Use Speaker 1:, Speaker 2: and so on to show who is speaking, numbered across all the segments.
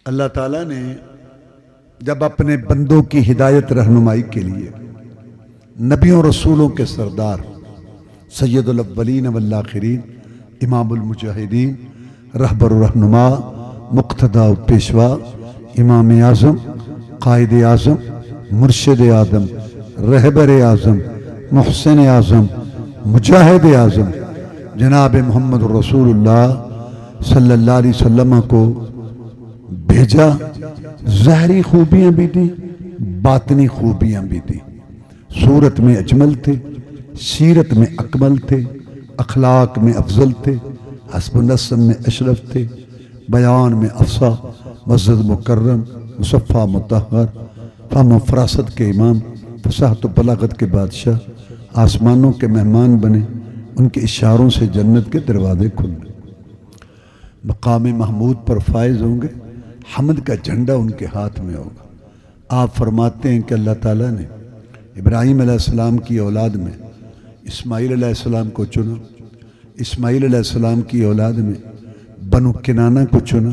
Speaker 1: اللہ تعالیٰ نے جب اپنے بندوں کی ہدایت رہنمائی کے لیے نبیوں رسولوں کے سردار سید الاولین والآخرین امام المجاہدین رہبر الرہنما مقتدی و پیشوا امام اعظم قائد اعظم مرشد اعظم رہبر اعظم محسن اعظم مجاہد اعظم جناب محمد رسول اللہ صلی اللہ علیہ وسلم کو بھیجا، ظاہری خوبیاں بھی دی، باطنی خوبیاں بھی دی۔ صورت میں اجمل تھے، سیرت میں اکمل تھے، اخلاق میں افضل تھے، حسب نسب میں اشرف تھے، بیان میں افصح، معزز مکرم، مصفہ مطہر، فہم و فراست کے امام، فصاحت و بلاغت کے بادشاہ، آسمانوں کے مہمان بنے، ان کے اشاروں سے جنت کے دروازے کھل گئے، مقام محمود پر فائز ہوں گے، حمد کا جھنڈا ان کے ہاتھ میں ہوگا۔ آپ فرماتے ہیں کہ اللہ تعالیٰ نے ابراہیم علیہ السلام کی اولاد میں اسماعیل علیہ السلام کو چنا، اسماعیل علیہ السلام کی اولاد میں بنو کنانہ کو چنا،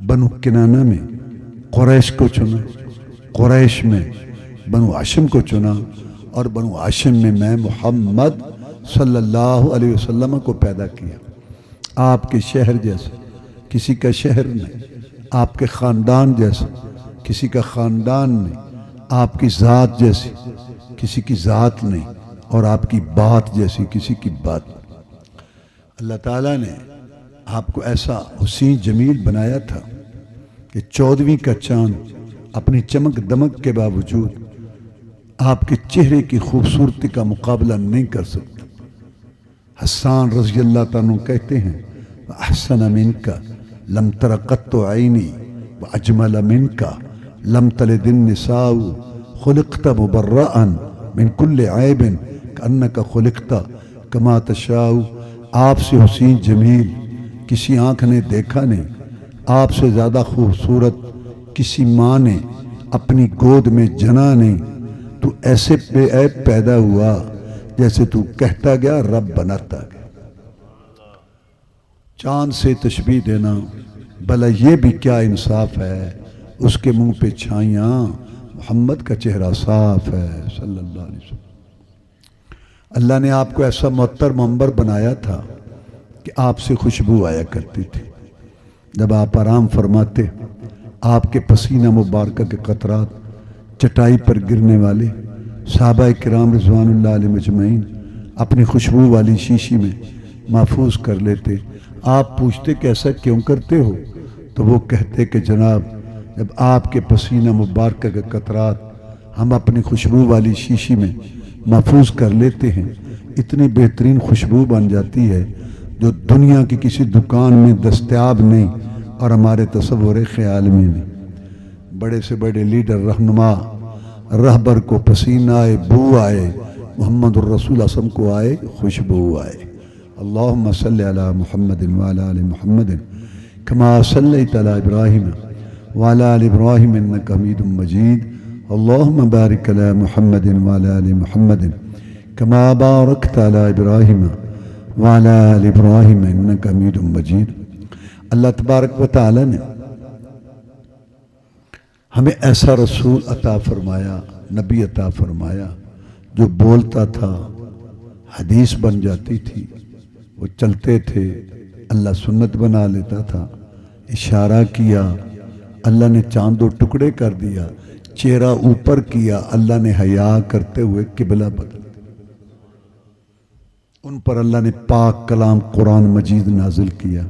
Speaker 1: بنو کنانہ میں قریش کو چنا، قریش میں بنو ہاشم کو چنا، اور بنو ہاشم میں میں محمد صلی اللہ علیہ وسلم کو پیدا کیا۔ آپ کے شہر جیسے کسی کا شہر نہیں، آپ کے خاندان جیسے کسی کا خاندان نہیں، آپ کی ذات جیسی کسی کی ذات نہیں، اور آپ کی بات جیسی کسی کی بات نہیں۔ اللہ تعالیٰ نے آپ کو ایسا حسین جمیل بنایا تھا کہ 14ویں کا چاند اپنی چمک دمک کے باوجود آپ کے چہرے کی خوبصورتی کا مقابلہ نہیں کر سکتا۔ حسان رضی اللہ تعالیٰ کہتے ہیں احسن منک لم تر قط عینی واجمل منک لم تلد النساء خلقت مبرئا من کل عیب کانک خلقت کما تشاء۔ آپ سے حسین جمیل کسی آنکھ نے دیکھا نہیں، آپ سے زیادہ خوبصورت کسی ماں نے اپنی گود میں جنا نہیں۔ تو ایسے بے عیب پیدا ہوا جیسے تو کہتا گیا رب بناتا گیا۔ چاند سے تشبیہ دینا بھلا یہ بھی کیا انصاف ہے، اس کے منہ پہ چھائیاں، محمد کا چہرہ صاف ہے صلی اللہ علیہ وسلم۔ اللہ نے آپ کو ایسا معطر منبر بنایا تھا کہ آپ سے خوشبو آیا کرتی تھی۔ جب آپ آرام فرماتے، آپ کے پسینہ مبارکہ کے قطرات چٹائی پر گرنے والے صحابہ کرام رضوان اللہ علیہ مجمعین اپنی خوشبو والی شیشی میں محفوظ کر لیتے۔ آپ پوچھتے کہ ایسا کیوں کرتے ہو؟ تو وہ کہتے کہ جناب جب آپ کے پسینہ مبارکہ کے قطرات ہم اپنی خوشبو والی شیشی میں محفوظ کر لیتے ہیں، اتنی بہترین خوشبو بن جاتی ہے جو دنیا کی کسی دکان میں دستیاب نہیں اور ہمارے تصور خیال میں نہیں۔ بڑے سے بڑے لیڈر، رہنما، رہبر کو پسینہ آئے، بو آئے، محمد الرسول اسم کو آئے، خوشبو آئے۔ اللہم صلی علی محمد وعلی آل محمد کما صلیت علی ابراہیم وعلی آل ابراہیم انک حمید مجید۔ اللہم بارک علی محمد وعلی آل محمد کما بارکت علی ابراہیم وعلی آل ابراہیم انک حمید مجید۔ اللہ تبارک و تعالی نے ہمیں ایسا رسول عطا فرمایا، نبی عطا فرمایا جو بولتا تھا حدیث بن جاتی تھی، وہ چلتے تھے اللہ سنت بنا لیتا تھا، اشارہ کیا اللہ نے چاند و ٹکڑے کر دیا، چہرہ اوپر کیا اللہ نے حیا کرتے ہوئے قبلہ بدل دیا۔ ان پر اللہ نے پاک کلام قرآن مجید نازل کیا،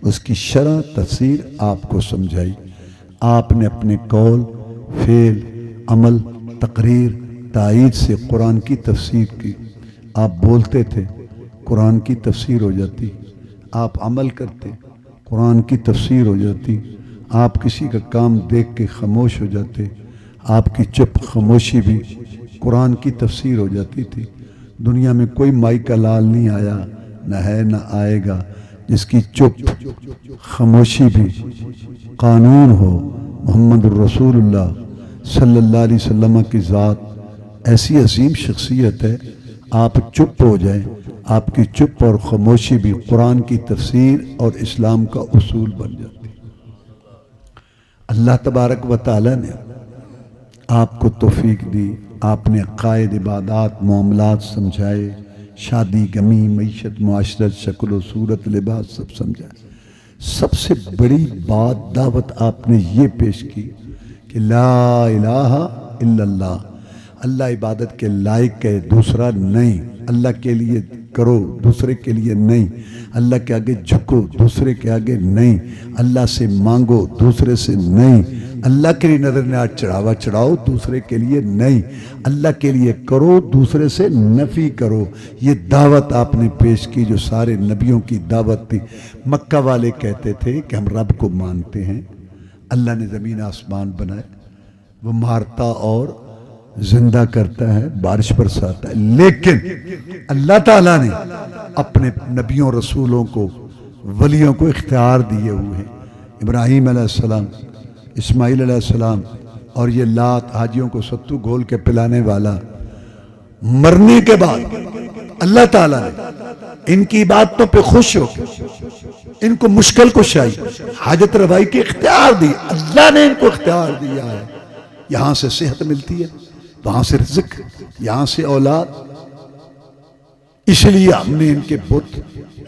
Speaker 1: اس کی شرح تفسیر آپ کو سمجھائی۔ آپ نے اپنے قول، فعل، عمل، تقریر، تائید سے قرآن کی تفسیر کی۔ آپ بولتے تھے، قرآن کی تفسیر ہو جاتی، آپ عمل کرتے، قرآن کی تفسیر ہو جاتی، آپ کسی کا کام دیکھ کے خاموش ہو جاتے، آپ کی چپ خاموشی بھی قرآن کی تفسیر ہو جاتی تھی۔ دنیا میں کوئی مائی کا لال نہیں آیا، نہ ہے نہ آئے گا، جس کی چپ خاموشی بھی قانون ہو۔ محمد الرسول اللہ صلی اللہ علیہ وسلم کی ذات ایسی عظیم شخصیت ہے، آپ چپ ہو جائیں، آپ کی چپ اور خاموشی بھی قرآن کی تفسیر اور اسلام کا اصول بن جاتی۔ اللہ تبارک و تعالی نے آپ کو توفیق دی، آپ نے عقائد، عبادات، معاملات سمجھائے، شادی، غمی، معیشت، معاشرت، شکل و صورت، لباس سب سمجھائے۔ سب سے بڑی بات دعوت آپ نے یہ پیش کی کہ لا الہ الا اللہ، اللہ عبادت کے لائق ہے، دوسرا نہیں، اللہ کے لیے کرو، دوسرے کے لیے نہیں، اللہ کے آگے جھکو، دوسرے کے آگے نہیں، اللہ سے مانگو، دوسرے سے نہیں، اللہ کے لیے نظر نیاز چڑھاوا چڑھاؤ، دوسرے کے لیے نہیں، اللہ کے لیے کرو، دوسرے سے نفی کرو۔ یہ دعوت آپ نے پیش کی جو سارے نبیوں کی دعوت تھی۔ مکہ والے کہتے تھے کہ ہم رب کو مانتے ہیں، اللہ نے زمین آسمان بنائے، وہ مارتا اور زندہ کرتا ہے، بارش برساتا ہے، لیکن اللہ تعالیٰ نے اپنے نبیوں رسولوں کو، ولیوں کو اختیار دیے ہوئے ہیں۔ ابراہیم علیہ السلام، اسماعیل علیہ السلام اور یہ لات، حاجیوں کو ستو گھول کے پلانے والا، مرنے کے بعد اللہ تعالیٰ نے ان کی عبادتوں پہ خوش ہو، ان کو مشکل کشائی، حاجت روائی کی اختیار دی، اللہ نے ان کو اختیار دیا ہے۔ یہاں سے صحت ملتی ہے، وہاں سے رزق، یہاں سے اولاد، اس لیے ہم نے ان کے بت،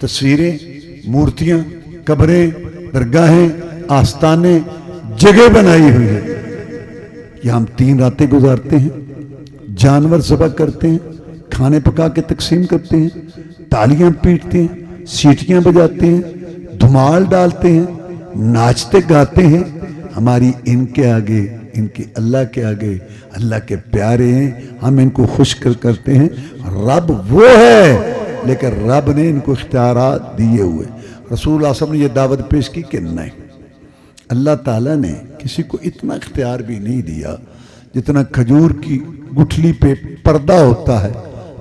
Speaker 1: تصویریں، مورتیاں، قبریں، درگاہیں، آستانے، جگہ بنائی ہوئی ہے۔ یہ ہم 3 راتیں گزارتے ہیں، جانور ذبح کرتے ہیں، کھانے پکا کے تقسیم کرتے ہیں، تالیاں پیٹتے ہیں، سیٹیاں بجاتے ہیں، دھمال ڈالتے ہیں، ناچتے گاتے ہیں۔ ہماری ان کے آگے، ان کے اللہ کے آگے، اللہ کے پیارے ہیں، ہم ان کو خوش کرتے ہیں۔ رب وہ ہے، لیکن رب نے ان کو اختیارات دیے ہوئے۔ رسول اللہ صلی اللہ علیہ وسلم نے یہ دعوت پیش کی کہ نہیں، اللہ تعالیٰ نے کسی کو اتنا اختیار بھی نہیں دیا جتنا کھجور کی گٹھلی پہ پردہ ہوتا ہے۔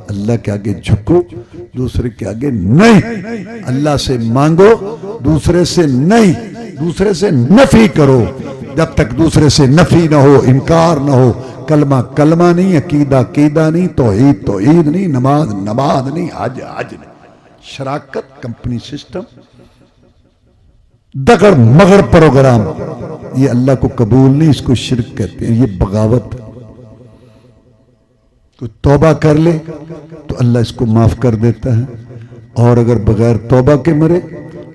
Speaker 1: اللہ کے آگے جھکو، دوسرے کے آگے نہیں، اللہ سے مانگو، دوسرے سے نہیں، دوسرے سے نفی کرو۔ جب تک دوسرے سے نفی نہ ہو، انکار نہ ہو، کلمہ کلمہ نہیں، عقیدہ عقیدہ نہیں، توحید توحید نہیں، نماز نماز نہیں، حج حج نہیں۔ شراکت، کمپنی سسٹم، دگڑ مگڑ پروگرام، یہ اللہ کو قبول نہیں، اس کو شرک کہتے ہیں، یہ بغاوت۔ کوئی توبہ کر لے تو اللہ اس کو معاف کر دیتا ہے، اور اگر بغیر توبہ کے مرے،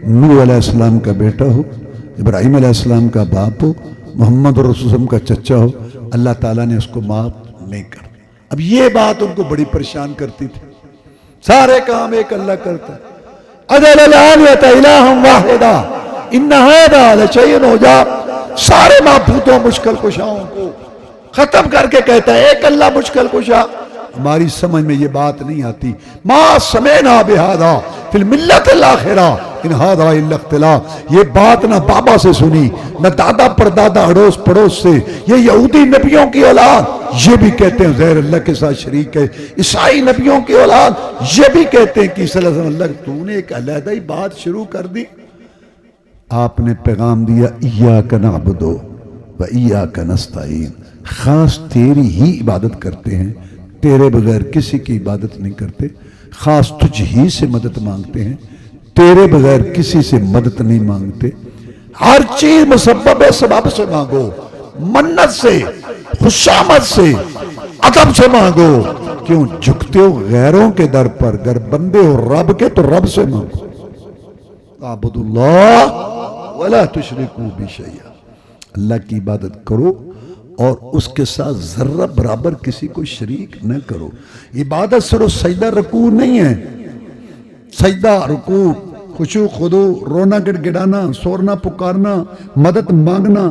Speaker 1: نوح علیہ السلام کا بیٹا ہو، ابراہیم علیہ السلام کا باپ ہو، محمد رسول اللہ صلی اللہ علیہ وسلم کا چچا ہو، اللہ تعالیٰ نے اس کو معاف نہیں کر۔ اب یہ بات ان کو بڑی پریشان کرتی تھی، سارے کام ایک اللہ کرتا ہے۔ اجل الآلیۃ الہم واحدہ ان ھذا لشیء عجاب، سارے معبودوں مشکل کشاؤں کو ختم کر کے کہتا ہے ایک اللہ مشکل کشا۔ ہماری سمجھ میں یہ بات نہیں آتی۔ ما سمعنا بہذا فی الملۃ الاخرہ ان ھذا الا اختلاف، یہ بات نہ بابا سے سنی، نہ دادا پردادا اڑوس پڑوس سے۔ یہ یہودی نبیوں کی اولاد یہ بھی کہتے ہیں غیر اللہ کے ساتھ شریک ہے، عیسائی نبیوں کی اولاد یہ بھی کہتے ہیں کہ صلی اللہ علیہ وسلم، اللہ تو نے ایک علیحدہ ہی بات شروع کر دی۔ آپ نے پیغام دیا ایاک نعبد و ایاک نستعین، خاص تیری ہی عبادت کرتے ہیں، تیرے بغیر کسی کی عبادت نہیں کرتے، خاص تجھ ہی سے مدد مانگتے ہیں، تیرے بغیر کسی سے مدد نہیں مانگتے۔ ہر چیز مسبب سبب سے مانگو، منت سے، خوشامد سے، ادب سے مانگو۔ کیوں جھکتے ہو غیروں کے در پر؟ گر بندے ہو رب کے تو رب سے مانگو۔ اعبد اللہ ولا تشرکوا بہ شیئا، اللہ کی عبادت کرو اور اس کے ساتھ ذرہ برابر کسی کو شریک نہ کرو۔ عبادت صرف سجدہ رکوع نہیں ہے، سجدہ رکوع، خشوع خضوع، رونا گڑ گڑانا، سورنا پکارنا، مدد مانگنا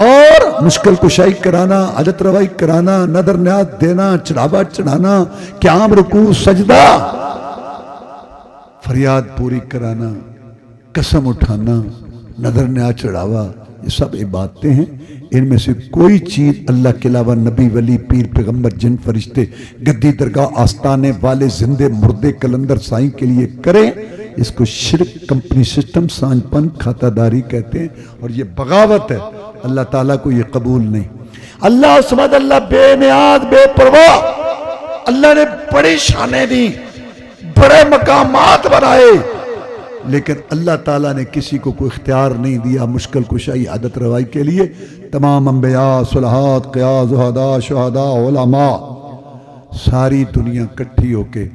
Speaker 1: اور مشکل کشائی کرانا، حاجت روائی کرانا، نظر نیاز دینا، چڑھاوا چڑھانا، قیام رکوع سجدہ، فریاد پوری کرانا، قسم اٹھانا، نظر نیاز چڑھاوا، یہ سب عبادتیں ہیں۔ ان میں سے کوئی چیز اللہ کے علاوہ نبی ولی پیر پیغمبر جن فرشتے گدی درگاہ آستانے والے زندے مردے کلندر سائیں کے لیے کریں، اس کو شرک، کمپنی سسٹم، سانج پن، کھاتہ داری کہتے ہیں، اور یہ بغاوت ہے۔ اللہ تعالیٰ کو یہ قبول نہیں۔ اللہ سمجھ، اللہ بے نیاز بے پرواہ، اللہ نے بڑی شانیں دی، بڑے مقامات بنائے، لیکن اللہ تعالیٰ نے کسی کو کوئی اختیار نہیں دیا مشکل کشائی عادت روائی کے لیے۔ تمام انبیاء، صلحات، قیاس، زہداء، شہداء، علماء، ساری دنیا کٹھی ہو کے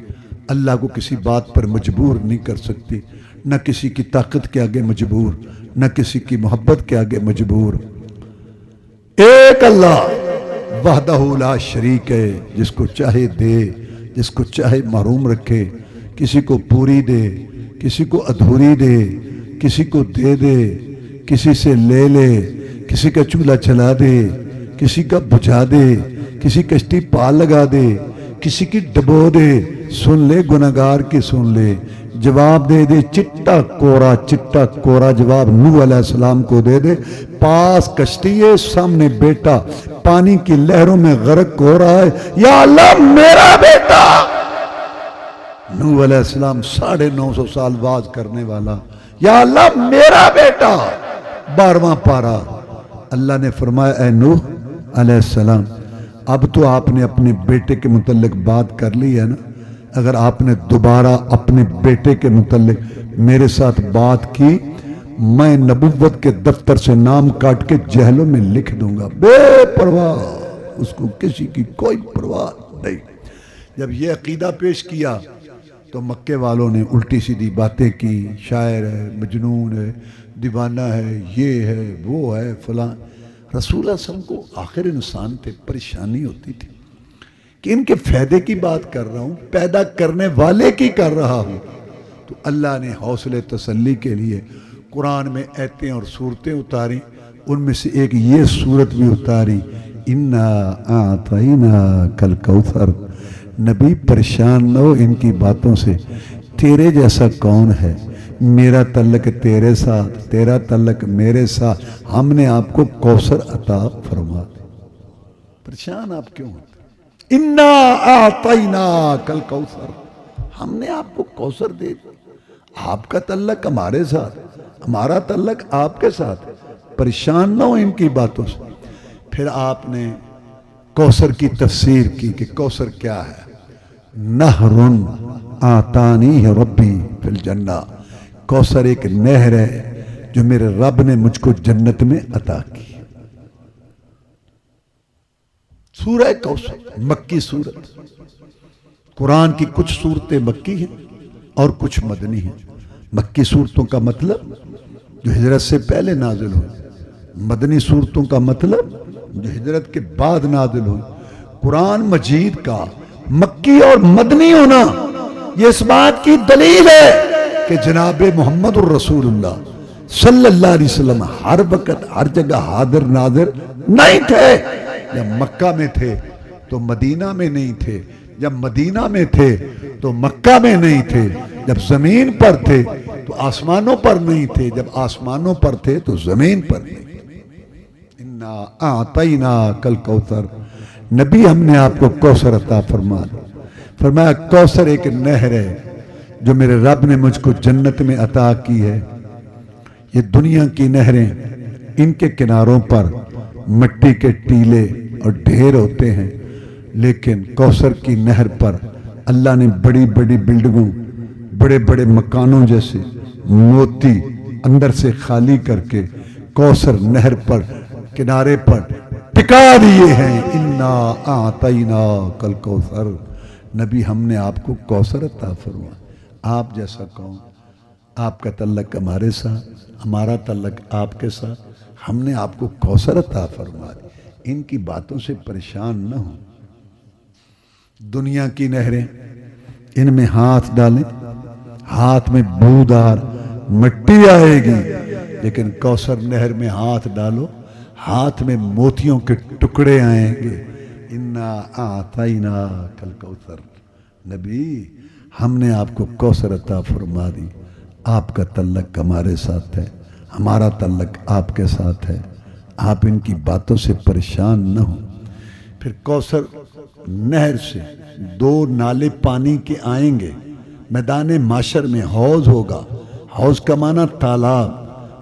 Speaker 1: اللہ کو کسی بات پر مجبور نہیں کر سکتی، نہ کسی کی طاقت کے آگے مجبور، نہ کسی کی محبت کے آگے مجبور۔ ایک اللہ وحدہ لا شریک ہے، جس کو چاہے دے، جس کو چاہے محروم رکھے، کسی کو پوری دے، کسی کو ادھوری دے، کسی کو دے دے، کسی سے لے لے، کسی کا چولہا چلا دے، کسی کا بجھا دے، کسی کشتی پال لگا دے، کسی کی ڈبو دے، سن لے گناہگار کی سن لے، جواب دے دے چٹا کورا جواب نوح علیہ السلام کو دے دے، پاس کشتی ہے، سامنے بیٹا پانی کی لہروں میں غرق ہو رہا ہے، یا اللہ میرا بیٹا۔ نوح علیہ السلام 950 سال واز کرنے والا، یا اللہ میرا بیٹا۔ 12واں پارہ اللہ نے فرمایا اے نوح علیہ السلام، اب تو آپ نے اپنے بیٹے کے متعلق بات کر لی ہے نا، اگر آپ نے دوبارہ اپنے بیٹے کے متعلق میرے ساتھ بات کی، میں نبوت کے دفتر سے نام کاٹ کے جہلوں میں لکھ دوں گا۔ بے پرواہ، اس کو کسی کی کوئی پرواہ نہیں۔ جب یہ عقیدہ پیش کیا تو مکے والوں نے الٹی سیدھی باتیں کی، شاعر ہے، مجنون ہے، دیوانہ ہے، یہ ہے، وہ ہے، فلاں۔ رسول اللہ صلی اللہ علیہ وسلم کو آخر انسان تھے، پریشانی ہوتی تھی کہ ان کے فائدے کی بات کر رہا ہوں، پیدا کرنے والے کی کر رہا ہوں۔ تو اللہ نے حوصلے تسلی کے لیے قرآن میں آیتیں اور صورتیں اتاری، ان میں سے ایک یہ صورت بھی اتاری، اِنَّا أَعْطَيْنَاكَ الْكَوْثَرَ۔ نبی پریشان نہ ہو ان کی باتوں سے، تیرے جیسا کون ہے، میرا تعلق تیرے ساتھ، تیرا تعلق میرے ساتھ، ہم نے آپ کو کوثر عطا فرما دیا۔ پریشان آپ کیوں ہوتے؟ اِنَّا أَعْطَيْنَاكَ الْكَوْثَرَ، ہم نے آپ کو کوثر دے دیا، آپ کا تعلق ہمارے ساتھ، ہمارا تعلق آپ کے ساتھ، پریشان نہ ہو ان کی باتوں سے۔ پھر آپ نے کوثر کی تفسیر کی کہ کوثر کیا ہے، نہر آتانی ربی فی الجنہ، کوثر ایک نہر ہے جو میرے رب نے مجھ کو جنت میں عطا کی۔ سورہ کوثر مکی سورت، قرآن کی کچھ صورتیں مکی ہیں اور کچھ مدنی ہیں۔ مکی صورتوں کا مطلب جو ہجرت سے پہلے نازل ہوئی، مدنی صورتوں کا مطلب جو ہجرت کے بعد نازل ہوئی۔ قرآن مجید کا مکی اور مدنی ہونا یہ اس بات کی دلیل ہے کہ جناب محمد الرسول اللہ صلی اللہ علیہ وسلم ہر وقت ہر جگہ حاضر ناظر نہیں تھے۔ جب مکہ میں تھے تو مدینہ میں نہیں تھے، جب مدینہ میں تھے تو مکہ میں نہیں تھے، جب زمین پر تھے تو آسمانوں پر نہیں تھے، جب آسمانوں پر تھے تو زمین پر نہیں تھے۔ اِنَّا أَعْطَيْنَاكَ الْكَوْثَرَ، نبی ہم نے آپ کو کوثر عطا فرما دیا۔ فرمایا کوثر ایک نہر ہے جو میرے رب نے مجھ کو جنت میں عطا کی ہے۔ یہ دنیا کی نہریں، ان کے کناروں پر مٹی کے ٹیلے اور ڈھیر ہوتے ہیں، لیکن کوثر کی نہر پر اللہ نے بڑی بڑی بلڈنگوں، بڑے بڑے مکانوں جیسے موتی اندر سے خالی کر کے کوثر نہر پر کنارے پر ٹکا دیے ہیں۔ اِنَّا أَعْطَيْنَاكَ الْكَوْثَرَ، نبی ہم نے آپ کو کوثر عطا فرمایا۔ آپ جیسا کون، آپ کا تعلق ہمارے ساتھ، ہمارا تعلق آپ کے ساتھ، ہم نے آپ کو کوثر عطا فرما دی۔ ان کی باتوں سے پریشان نہ ہوں۔ دنیا کی نہریں، ان میں ہاتھ ڈالیں، ہاتھ میں بودار مٹی آئے گی، لیکن کوثر نہر میں ہاتھ ڈالو، ہاتھ میں موتیوں کے ٹکڑے آئیں گے۔ اِنَّا أَعْطَيْنَاكَ الْكَوْثَرَ، نبی ہم نے آپ کو کوثر عطا فرما دی۔ آپ کا تعلق ہمارے ساتھ ہے، ہمارا تعلق آپ کے ساتھ ہے، آپ ان کی باتوں سے پریشان نہ ہوں۔ پھر کوثر نہر سے 2 نالے پانی کے آئیں گے، میدان معشر میں حوض ہوگا، حوض کا معنی تالاب،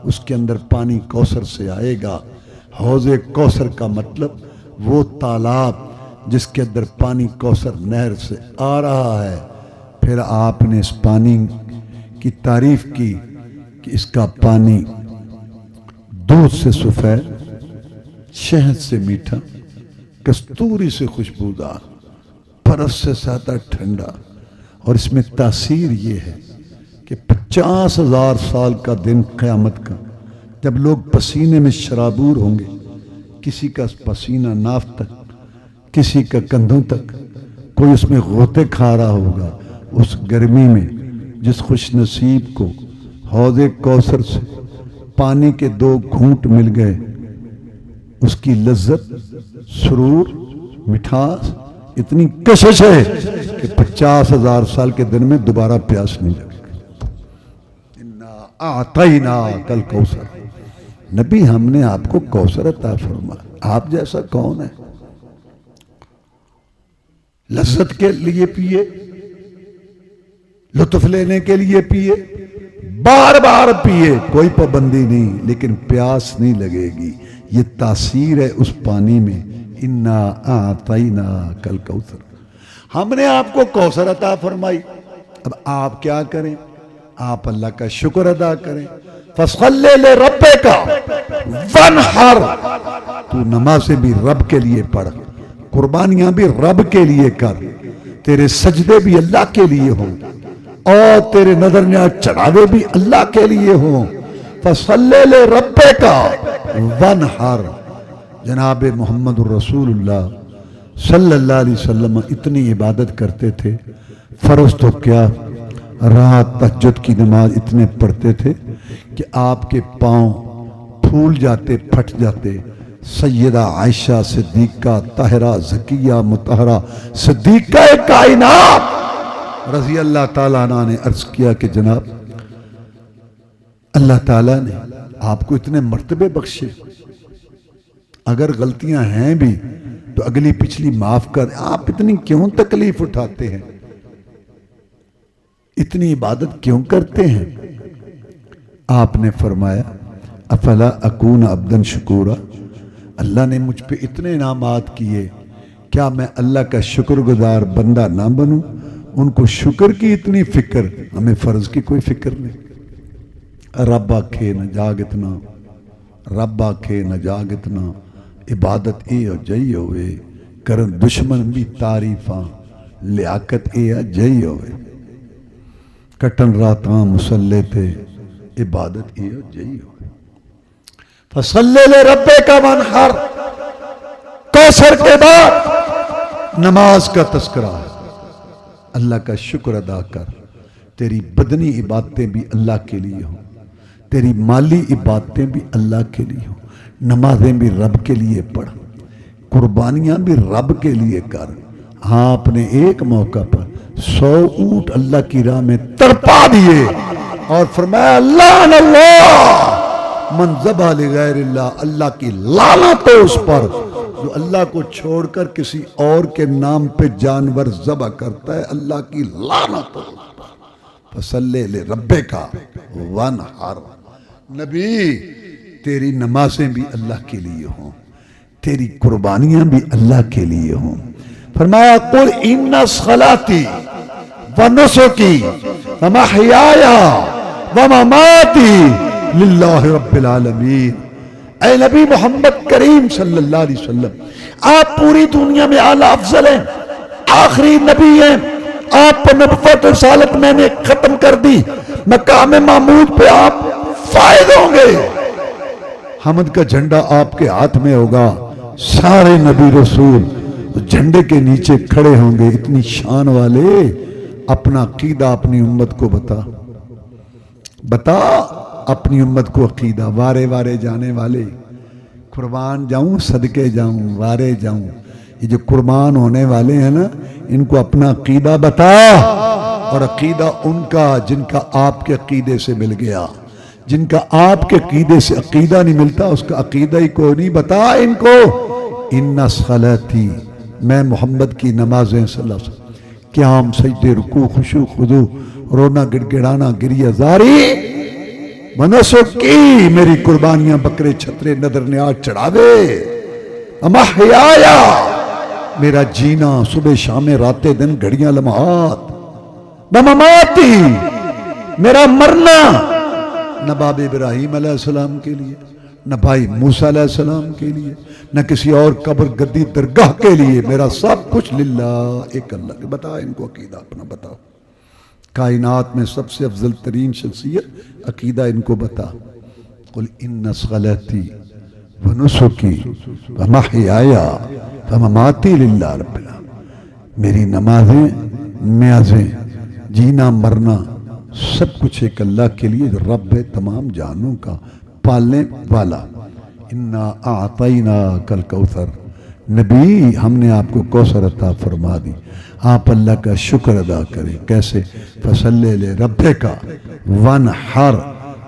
Speaker 1: اس کے اندر پانی کوثر سے آئے گا۔ حوض کوثر کا مطلب وہ تالاب جس کے اندر پانی کوثر نہر سے آ رہا ہے۔ پھر آپ نے اس پانی کی تعریف کی کہ اس کا پانی دودھ سے سفید، شہد سے میٹھا، کستوری سے خوشبودار، برف سے زیادہ ٹھنڈا، اور اس میں تاثیر یہ ہے کہ 50,000 سال کا دن قیامت کا جب لوگ پسینے میں شرابور ہوں گے، کسی کا پسینہ ناف تک، کسی کا کندھوں تک، کوئی اس میں غوطے کھا رہا ہوگا، اس گرمی میں جس خوش نصیب کو حوض کوثر سے پانی کے 2 گھونٹ مل گئے، اس کی لذت، سرور، مٹھاس اتنی کشش ہے کہ 50,000 سال کے دن میں دوبارہ پیاس نہیں لگے گی۔ اِنَّا أَعْطَيْنَاكَ الْكَوْثَرَ، نبی ہم نے آپ کو کوثر عطا فرمایا، آپ جیسا کون ہے؟ لذت کے لیے پیے، لطف لینے کے لیے پیے، بار بار پیے، کوئی پابندی نہیں، لیکن پیاس نہیں لگے گی۔ یہ تاثیر ہے اس پانی میں۔ اِنَّا أَعْطَيْنَاكَ الْكَوْثَرَ، ہم نے آپ کو کوثر عطا فرمائی۔ اب آپ کیا کریں؟ آپ اللہ کا شکر ادا کریں۔ فَصَلِّ لِرَبِّكَ وَانْحَرْ، تو نمازیں بھی رب کے لیے پڑھ، قربانیاں بھی رب کے لیے کر، تیرے سجدے بھی اللہ کے لیے ہوں، اور تیرے نظر نیاز چڑھاوے بھی اللہ کے لیے ہوں۔ فَصَلِّ لِرَبِّكَ وَانْحَرْ، جناب محمد الرسول اللہ صلی اللہ علیہ وسلم اتنی عبادت کرتے تھے، فرض تو کیا، رات تہجد کی نماز اتنے پڑھتے تھے کہ آپ کے پاؤں پھول جاتے، پھٹ جاتے۔ سیدہ عائشہ صدیقہ طاہرہ زکیہ مطہرہ صدیقہ کائنات رضی اللہ تعالیٰ عنہ نے عرض کیا کہ جناب اللہ تعالیٰ نے آپ کو اتنے مرتبے بخشے، اگر غلطیاں ہیں بھی تو اگلی پچھلی معاف کر، آپ اتنی کیوں تکلیف اٹھاتے ہیں، اتنی عبادت کیوں کرتے ہیں؟ آپ نے فرمایا افلا اکون عبدا شکورا، اللہ نے مجھ پہ اتنے انعامات کیے، کیا میں اللہ کا شکر گزار بندہ نہ بنوں؟ ان کو شکر کی اتنی فکر، ہمیں فرض کی کوئی فکر نہیں۔ رب آکھے نہ جاگتنا، رب آکھے نہ جاگتنا، عبادت اے جئی ہوئے، کرن دشمن بھی تعریفاں، لیاقت اے جئی ہوئے، کٹن راتاں مسلے تے، عبادت اے جئی ہوئے۔ فَصَلِّ لِرَبِّكَ وَانْحَرْ، کوثر کے بعد نماز کا تذکرہ ہے۔ اللہ کا شکر ادا کر، تیری بدنی عبادتیں بھی اللہ کے لیے ہوں، تیری مالی عبادتیں بھی اللہ کے لیے ہوں، نمازیں بھی رب کے لیے پڑھ، قربانیاں بھی رب کے لیے کر۔ ہاں، اپنے ایک موقع پر 100 اونٹ اللہ کی راہ میں تڑپا دیے اور فرمایا لعن اللہ من ذبح لغیر اللہ، اللہ کی لعنت ہو اس پر جو اللہ کو چھوڑ کر کسی اور کے نام پہ جانور ذبح کرتا ہے، اللہ کی لعنت ہو اس پر۔ فَصَلِّ لِرَبِّكَ وَانْحَرْ، نبی تیری نمازیں بھی اللہ کے لیے ہوں، تیری قربانیاں بھی اللہ کے لیے ہوں۔ فرمایا قُلْ إِنَّ صَلَاتِي وَنُسُكِي وَمَحْيَايَ وَمَمَاتِي للہ رب العالمین۔ اے نبی محمد کریم صلی اللہ علیہ وسلم، آپ پوری دنیا میں اعلیٰ افضل ہیں، آخری نبی ہیں، آپ پر نبوت رسالت میں نے ختم کر دی، مقام محمود پہ آپ فائد ہوں گے، حمد کا جھنڈا آپ کے ہاتھ میں ہوگا، سارے نبی رسول جھنڈے کے نیچے کھڑے ہوں گے۔ اتنی شان والے، اپنا عقیدہ اپنی امت کو بتا اپنی امت کو عقیدہ، وارے وارے جانے والے، قربان جاؤں صدقے جاؤں وارے جاؤں، یہ جو قربان ہونے والے ہیں نا، ان کو اپنا عقیدہ بتا، اور عقیدہ ان کا جن کا آپ کے عقیدے سے مل گیا، جن کا آپ کے عقیدے سے عقیدہ نہیں ملتا اس کا عقیدہ ہی کوئی نہیں، بتا ان کو ان صلاتی، میں محمد کی نمازیں صلی اللہ علیہ وسلم، قیام سجدے رکوع خشوع خضوع، رونا گڑ گڑانا گریہ زاری، ونسکی میری قربانیاں بکرے چھترے نظر نیاز چڑھاوے، محیایا میرا جینا صبح شام رات دن گھڑیاں لمحات، ومماتی میرا مرنا نہ باب ابراہیم علیہ السلام کے لیے، نہ بھائی موسیٰ علیہ السلام کے لیے، نہ کسی اور قبر گدی درگاہ کے لیے، میرا سب کچھ للہ، ایک اللہ کے۔ بتا ان کو عقیدہ اپنا بتاؤ، کائنات میں سب سے افضل ترین شخصیت، عقیدہ ان کو بتا۔ قل ان صلاتی ونسکی ومحیایا ومماتی للہ رب العالمین، میری نمازیں، نیازیں، جینا مرنا سب کچھ ایک اللہ کے لیے جو رب ہے تمام جہانوں کا، پالنے والا۔ انا اعطیناک الکوثر، نبی ہم نے آپ کو کوثر عطا فرما دی، آپ اللہ کا شکر ادا کریں۔ کیسے؟ فصلی لربک وانحر،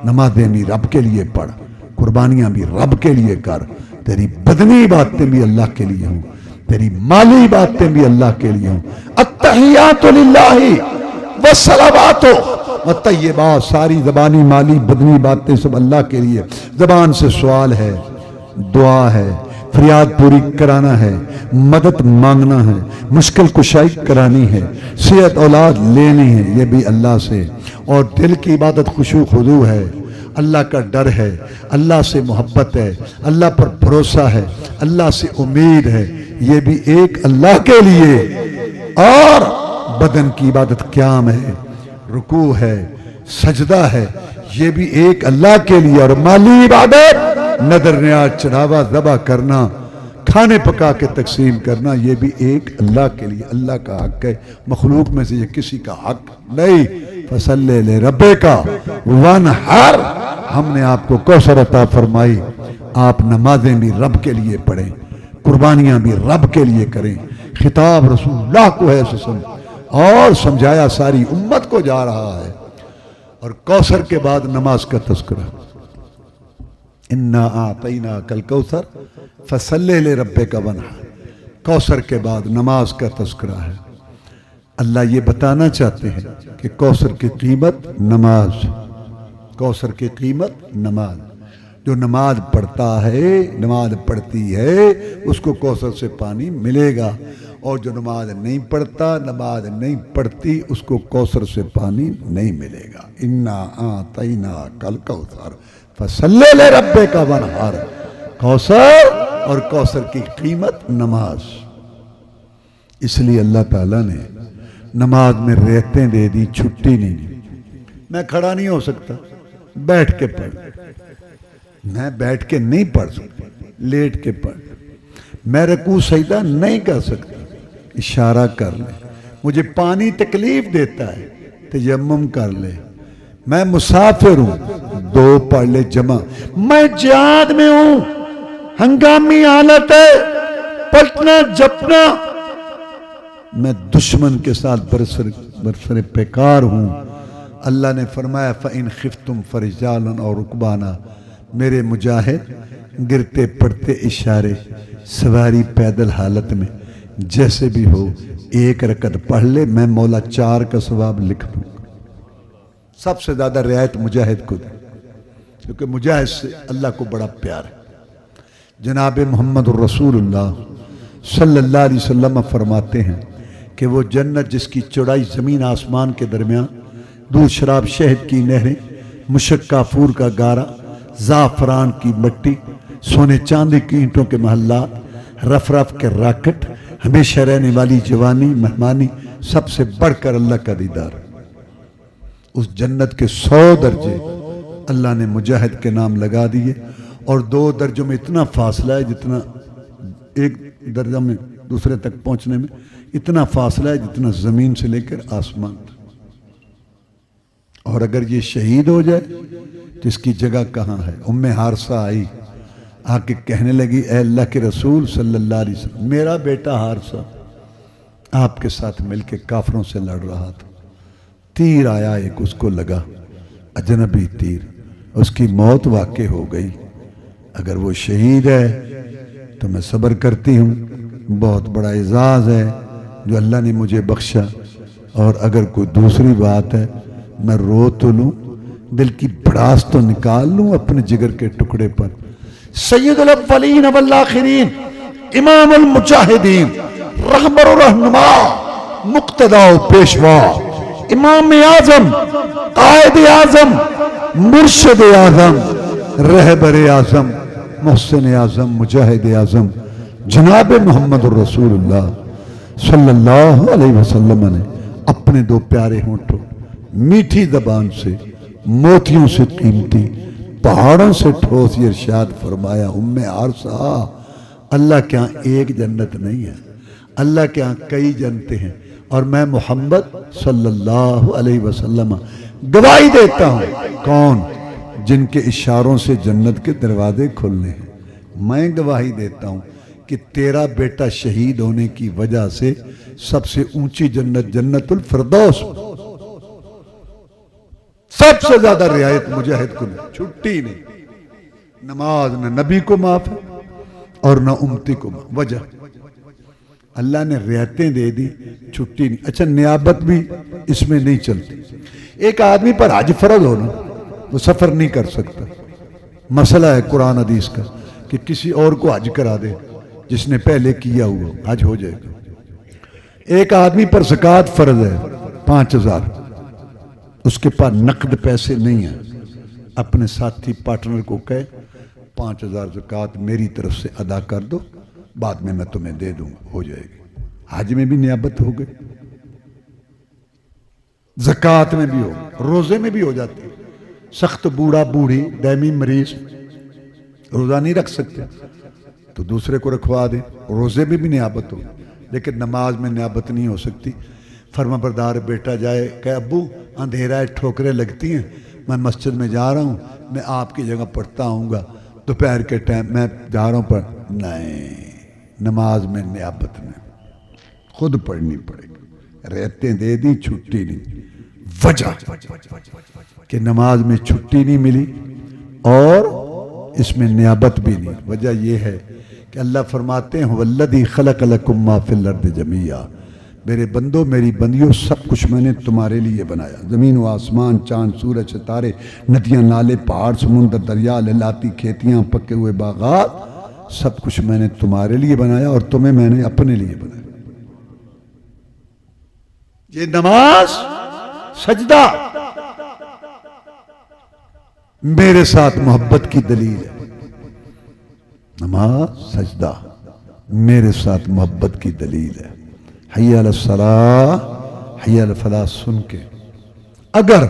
Speaker 1: نمازیں بھی رب کے لیے پڑھ، قربانیاں بھی رب کے لیے کر، تیری بدنی باتیں بھی اللہ کے لیے ہوں، تیری مالی باتیں بھی اللہ کے لیے ہوں۔ التحیات للہ والصلوات والطیبات، ساری زبانی مالی بدنی باتیں سب اللہ کے لیے۔ زبان سے سوال ہے، دعا ہے، فریاد پوری کرانا ہے، مدد مانگنا ہے، مشکل کشائی کرانی ہے، صحت اولاد لینی ہے، یہ بھی اللہ سے۔ اور دل کی عبادت خشوع خضوع ہے، اللہ کا ڈر ہے، اللہ سے محبت ہے، اللہ پر بھروسہ ہے، اللہ سے امید ہے، یہ بھی ایک اللہ کے لیے۔ اور بدن کی عبادت قیام ہے، رکوع ہے، سجدہ ہے، یہ بھی ایک اللہ کے لیے۔ اور مالی عبادت، نذر نیاز چڑھاوا ذبح کرنا، کھانے پکا کے تقسیم کرنا، یہ بھی ایک اللہ کے لیے، اللہ کا حق ہے، مخلوق میں سے یہ کسی کا حق نہیں۔ فصلی لربک وانحر، ہم نے آپ کو کوثر عطا فرمائی، آپ نمازیں بھی رب کے لیے پڑھیں، قربانیاں بھی رب کے لیے کریں۔ خطاب رسول اللہ کو ہے اور سمجھایا ساری امت کو جا رہا ہے۔ اور کوثر کے بعد نماز کا تذکرہ، انا اعطیناک الکوثر فصلی لربک وانحر، کوثر کے بعد نماز کا تذکرہ ہے۔ اللہ یہ بتانا چاہتے ہیں کہ کوثر کی قیمت نماز، کوثر کی قیمت نماز، جو نماز پڑھتا ہے، نماز پڑھتی ہے، اس کو کوثر سے پانی ملے گا، اور جو نماز نہیں پڑھتا، نماز نہیں پڑھتی، اس کو کوثر سے پانی نہیں ملے گا۔ انا اعطیناک الکوثر فصلی لربک وانحر، کوثر، اور کوثر کی قیمت نماز۔ اس لیے اللہ تعالیٰ نے نماز میں رعایتیں دے دی، چھٹی نہیں دی۔ میں کھڑا نہیں ہو سکتا، بیٹھ کے پڑھ، میں بیٹھ کے نہیں پڑھ سکتا، لیٹ کے پڑھ، میں رکوع سجدہ نہیں کر سکتا، اشارہ کر لے، مجھے پانی تکلیف دیتا ہے، تیمم کر لے، میں مسافر ہوں، دو پڑھ لے جمع، میں جہاد میں ہوں، ہنگامی حالت ہے، پلٹنا جپنا، میں دشمن کے ساتھ برسر پیکار ہوں۔ اللہ نے فرمایا فَإِنْ خِفْتُمْ فَرِجَالًا اور رُكْبَانًا، میرے مجاہد گرتے پڑتے اشارے، سواری پیدل حالت میں، جیسے بھی ہو ایک رکعت پڑھ لے، میں مولا 4 کا ثواب لکھ دوں گا۔ سب سے زیادہ رعایت مجاہد کو دے، کیونکہ مجاہد سے اللہ کو بڑا پیار ہے۔ جناب محمد الرسول اللہ صلی اللہ علیہ وسلم فرماتے ہیں کہ وہ جنت جس کی چوڑائی زمین آسمان کے درمیان، دودھ شراب شہد کی نہریں، مشک کافور کا گارا، زعفران کی مٹی، سونے چاندی کی اینٹوں کے محلات، رف رف کے راکٹ، ہمیشہ رہنے والی جوانی، مہمانی، سب سے بڑھ کر اللہ کا دیدار۔ اس جنت کے 100 درجے اللہ نے مجاہد کے نام لگا دیے، اور 2 درجوں میں اتنا فاصلہ ہے جتنا ایک درجہ میں دوسرے تک پہنچنے میں اتنا فاصلہ ہے جتنا زمین سے لے کر آسمان تک۔ اور اگر یہ شہید ہو جائے تو اس کی جگہ کہاں ہے؟ ام حارثہ آئی، آ کے کہنے لگی اے اللہ کے رسول صلی اللہ علیہ وسلم، میرا بیٹا حارثہ آپ کے ساتھ مل کے کافروں سے لڑ رہا تھا، تیر آیا ایک، اس کو لگا، اجنبی تیر، اس کی موت واقع ہو گئی۔ اگر وہ شہید ہے تو میں صبر کرتی ہوں، بہت بڑا اعزاز ہے جو اللہ نے مجھے بخشا، اور اگر کوئی دوسری بات ہے میں رو تو لوں، دل کی بڑاس تو نکال لوں اپنے جگر کے ٹکڑے پر۔ سید الاولین والآخرین، امام المجاہدین، رہبر و رہنما، مقتدا و پیشوا، امام اعظم، قائد اعظم، مرشد اعظم، رہبر اعظم، محسن اعظم، مجاہد اعظم جناب محمد الرسول اللہ صلی اللہ علیہ وسلم نے اپنے دو پیارے ہونٹوں، میٹھی زبان سے، موتیوں سے قیمتی، پہاڑوں سے ٹھوس یہ ارشاد فرمایا، ام عارصہ، اللہ کے ہاں ایک جنت نہیں ہے، اللہ کے ہاں کئی جنتیں ہیں، اور میں محمد صلی اللہ علیہ وسلم گواہی دیتا ہوں۔ کون؟ جن کے اشاروں سے جنت کے دروازے کھلنے ہیں۔ میں گواہی دیتا ہوں کہ تیرا بیٹا شہید ہونے کی وجہ سے سب سے اونچی جنت جنت الفردوس، سب سے زیادہ رعایت مجاہد کو نہیں، چھٹی نہیں، نماز نہ نبی کو معاف ہے اور نہ امتی کو معاف۔ وجہ اللہ نے رعایتیں دے دی، چھٹی نہیں۔ اچھا نیابت بھی اس میں نہیں چلتی۔ ایک آدمی پر حج فرض ہونا، وہ سفر نہیں کر سکتا، مسئلہ ہے قرآن حدیث کا کہ کسی اور کو حج کرا دے جس نے پہلے کیا ہوا، حج ہو جائے گا۔ ایک آدمی پر زکوٰۃ فرض ہے 5000، اس کے پاس نقد پیسے نہیں ہیں، اپنے ساتھی پارٹنر کو کہے 5000 زکوٰۃ میری طرف سے ادا کر دو، بعد میں تمہیں دے دوں، ہو جائے گی۔ حج میں بھی نیابت ہو گئی، زکوٰۃ میں بھی ہو، روزے میں بھی ہو جاتی ہے۔ سخت بوڑھا بوڑھی دائمی مریض روزہ نہیں رکھ سکتے تو دوسرے کو رکھوا دیں، روزے میں بھی نیابت ہو، لیکن نماز میں نیابت نہیں ہو سکتی۔ فرما بردار بیٹا جائے کہ ابو اندھیرا ہے، ٹھوکریں لگتی ہیں، میں مسجد میں جا رہا ہوں، میں آپ کی جگہ پڑھتا ہوں گا، دوپہر کے ٹائم میں جا رہا ہوں پر نہیں، نماز میں نیابت میں خود پڑھنی پڑے گی۔ رعایتیں دے دی، چھٹی نہیں۔ وجہ کہ نماز میں چھٹی نہیں ملی اور اس میں نیابت بھی نہیں۔ وجہ یہ ہے کہ اللہ فرماتے ہیں وَالَّذِي خَلَقَ لَكُم مَّا فِي الْأَرْضِ جَمِيعًا، میرے بندوں میری بندیوں سب کچھ میں نے تمہارے لیے بنایا، زمین و آسمان، چاند سورج ستارے، ندیاں نالے پہاڑ سمندر دریا لہلاتی کھیتیاں پکے ہوئے باغات، سب کچھ میں نے تمہارے لیے بنایا اور تمہیں میں نے اپنے لیے بنایا۔ یہ نماز سجدہ میرے ساتھ محبت کی دلیل ہے، نماز سجدہ میرے ساتھ محبت کی دلیل ہے۔ حی علی الصلاۃ حی علی الفلاح سن کے اگر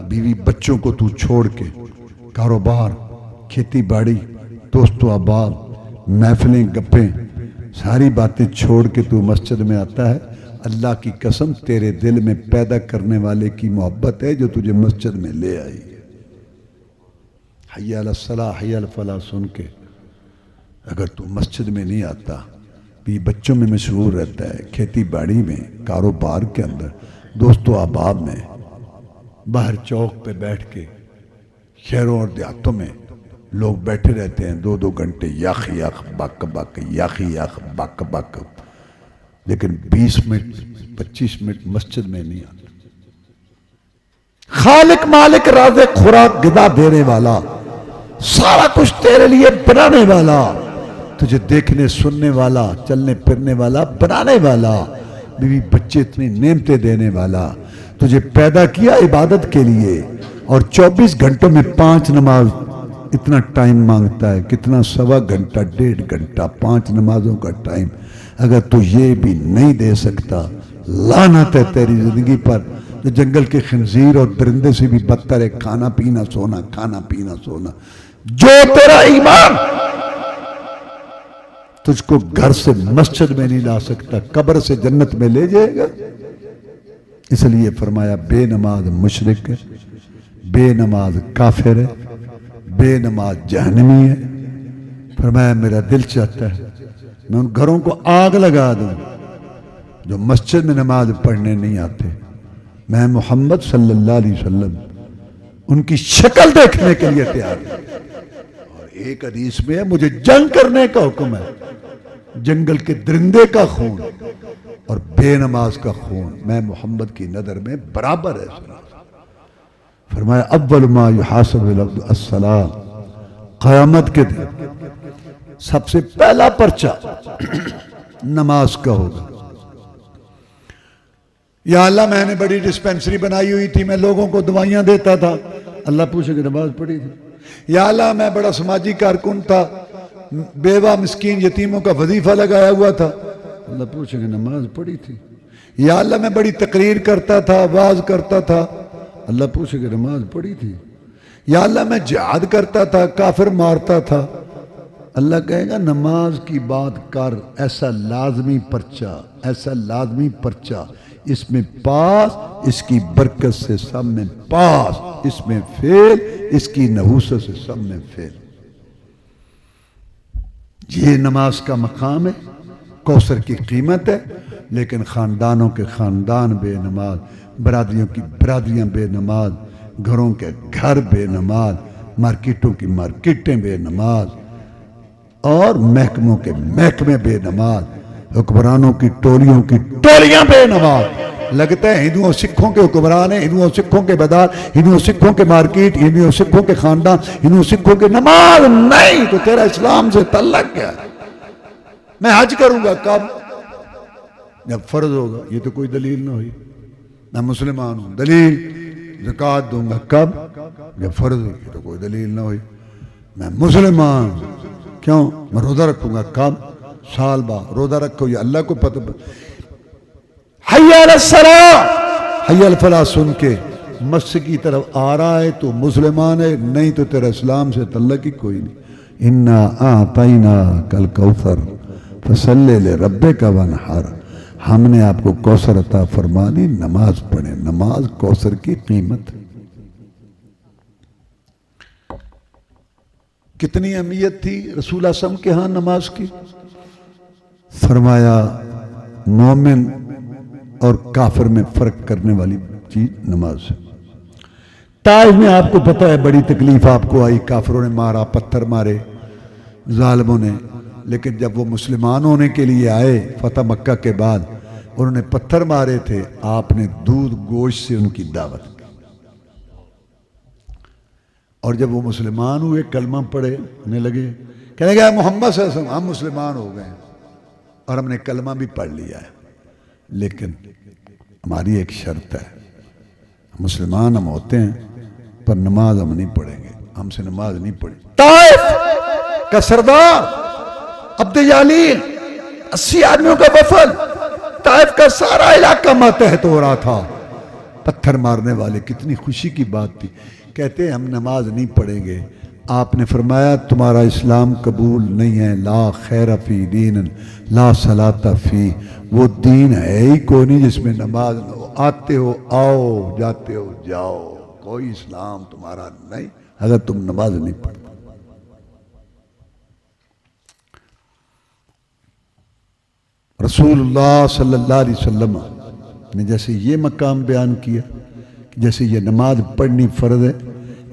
Speaker 1: بیوی بچوں کو تو چھوڑ کے کاروبار، کھیتی باڑی، دوست و احباب، محفلیں، گپیں، ساری باتیں چھوڑ کے تو مسجد میں آتا ہے، اللہ کی قسم تیرے دل میں پیدا کرنے والے کی محبت ہے جو تجھے مسجد میں لے آئی ہے۔ حی علی الصلاۃ حی علی الفلاح سن کے اگر تو مسجد میں نہیں آتا، بھی بچوں میں مشغول رہتا ہے، کھیتی باڑی میں، کاروبار کے اندر، دوست و احباب میں، باہر چوک پہ بیٹھ کے شہروں اور دیہاتوں میں لوگ بیٹھے رہتے ہیں 2-2 گھنٹے، یاخ یاخ بک بک، یاخی یاخ بک بک، لیکن 20 منٹ 25 منٹ مسجد میں نہیں آتا۔ خالق مالک رازق خوراک غذا دینے والا، سارا کچھ تیرے لیے بنانے والا، تجھے دیکھنے سننے والا، چلنے پھرنے والا، بنانے والا، بیوی بچے اتنی نعمتیں دینے والا، تجھے پیدا کیا عبادت کے لیے، اور 24 گھنٹوں میں 5 نماز اتنا ٹائم مانگتا ہے، کتنا 1.25 گھنٹہ 1.5 گھنٹہ 5 نمازوں کا ٹائم، اگر تو یہ بھی نہیں دے سکتا، لعنت ہے تیری زندگی پر جو جنگل کے خنزیر اور درندے سے بھی بدتر ہے، کھانا پینا سونا، کھانا پینا سونا۔ جو تیرا ایمان تجھ کو گھر سے مسجد میں نہیں لا سکتا، قبر سے جنت میں لے جائے گا۔ اس لیے فرمایا بے نماز مشرک ہے، بے نماز کافر ہے، بے نماز جہنمی ہے۔ فرمایا میرا دل چاہتا ہے میں ان گھروں کو آگ لگا دوں جو مسجد میں نماز پڑھنے نہیں آتے، میں محمد صلی اللہ علیہ وسلم ان کی شکل دیکھنے کے لیے تیار ہوں۔ اور ایک حدیث میں ہے مجھے جنگ کرنے کا حکم ہے، جنگل کے درندے کا خون اور بے نماز کا خون میں محمد کی نظر میں برابر ہے۔ فرمایا اول ما یحاسب العبد الصلاۃ، قیامت کے دن سب سے پہلا پرچہ نماز کا ہوگا۔ یا اللہ میں نے بڑی ڈسپینسری بنائی ہوئی تھی، میں لوگوں کو دوائیاں دیتا تھا، اللہ پوچھے کہ نماز پڑھی تھی؟ یا اللہ میں بڑا سماجی کارکن تھا، بیوہ مسکین یتیموں کا وظیفہ لگایا ہوا تھا، اللہ پوچھے کہ نماز پڑھی تھی؟ یا اللہ میں بڑی تقریر کرتا تھا، واعظ کرتا تھا، اللہ پوچھے کہ نماز پڑھی تھی؟ یا اللہ میں جہاد کرتا تھا، کافر مارتا تھا، اللہ کہے گا نماز کی بات کر، ایسا لازمی پرچہ، ایسا لازمی پرچہ، اس میں پاس، اس کی برکت سے سب میں پاس، اس میں فیل، اس کی نحوست سے سب میں فیل۔ یہ نماز کا مقام ہے، کوثر کی قیمت ہے، لیکن خاندانوں کے خاندان بے نماز، برادریوں کی برادریاں بے نماز، گھروں کے گھر بے نماز، مارکیٹوں کی مارکیٹیں بے نماز، اور محکموں کے محکمے بے نماز، حکمرانوں کی ٹولیاں بے نماز۔ لگتا ہے ہندوؤں سکھوں کے حکمران ہیں، ہندوؤں سکھوں کے بازار، ہندوؤں سکھوں کے مارکیٹ، ہندوؤں سکھوں کے خاندان، ہندوؤں سکھوں کے نماز نہیں تو تیرا اسلام سے تعلق کیا ہے؟ میں حج کروں گا کب؟ جب فرض ہوگا، یہ تو کوئی دلیل نہ ہوئی۔ میں مسلمان ہوں، دلیل زکوٰۃ دوں گا کب؟ جب فرض ہوگی، یہ تو کوئی دلیل نہ ہوئی۔ میں مسلمان کیوں؟ میں روزہ رکھوں گا کب؟ سال بعد۔ روزہ رکھو یہ اللہ کو پتہ۔ حی علی الصلاۃ، حی علی الفلاح سن کے مسجد کی طرف آ رہا ہے تو مسلمان ہے، نہیں تو تیرا اسلام سے تعلق ہی کوئی نہیں۔ انا اعطیناک الکوثر فصلی لربک وانحر، ہم نے آپ کو کوثر عطا فرما دی، نماز پڑھیں۔ نماز کوثر کی قیمت۔ کتنی اہمیت تھی رسول اللہ صلی اللہ علیہ وسلم کے ہاں نماز کی؟ فرمایا مومن اور کافر میں فرق کرنے والی چیز نماز ہے۔ طائف میں آپ کو پتہ ہے بڑی تکلیف آپ کو آئی، کافروں نے مارا، پتھر مارے ظالموں نے، لیکن جب وہ مسلمان ہونے کے لیے آئے فتح مکہ کے بعد، انہوں نے پتھر مارے تھے، آپ نے دودھ گوشت سے ان کی دعوت کی، اور جب وہ مسلمان ہوئے کلمہ پڑھے ہونے لگے، کہنے لگے محمد صلی اللہ علیہ وسلم ہم مسلمان ہو گئے اور ہم نے کلمہ بھی پڑھ لیا ہے، لیکن ہماری ایک شرط ہے، مسلمان ہم ہوتے ہیں پر نماز ہم نہیں پڑھیں گے، ہم سے نماز نہیں پڑھی۔ طائف کا سردار عبد یالیل، 80 آدمیوں کا وفد، طائف کا سارا علاقہ ماتحت ہو رہا تھا، پتھر مارنے والے، کتنی خوشی کی بات تھی۔ کہتے ہیں ہم نماز نہیں پڑھیں گے، آپ نے فرمایا تمہارا اسلام قبول نہیں ہے، لا خیر فی دین لا صلاۃ فی، وہ دین ہے ہی کوئی نہیں جس میں نماز نہ ہو، آتے ہو آؤ، جاتے ہو جاؤ، کوئی اسلام تمہارا نہیں اگر تم نماز نہیں پڑھتے۔ رسول اللہ صلی اللہ علیہ وسلم نے جیسے یہ مقام بیان کیا کہ جیسے یہ نماز پڑھنی فرض ہے،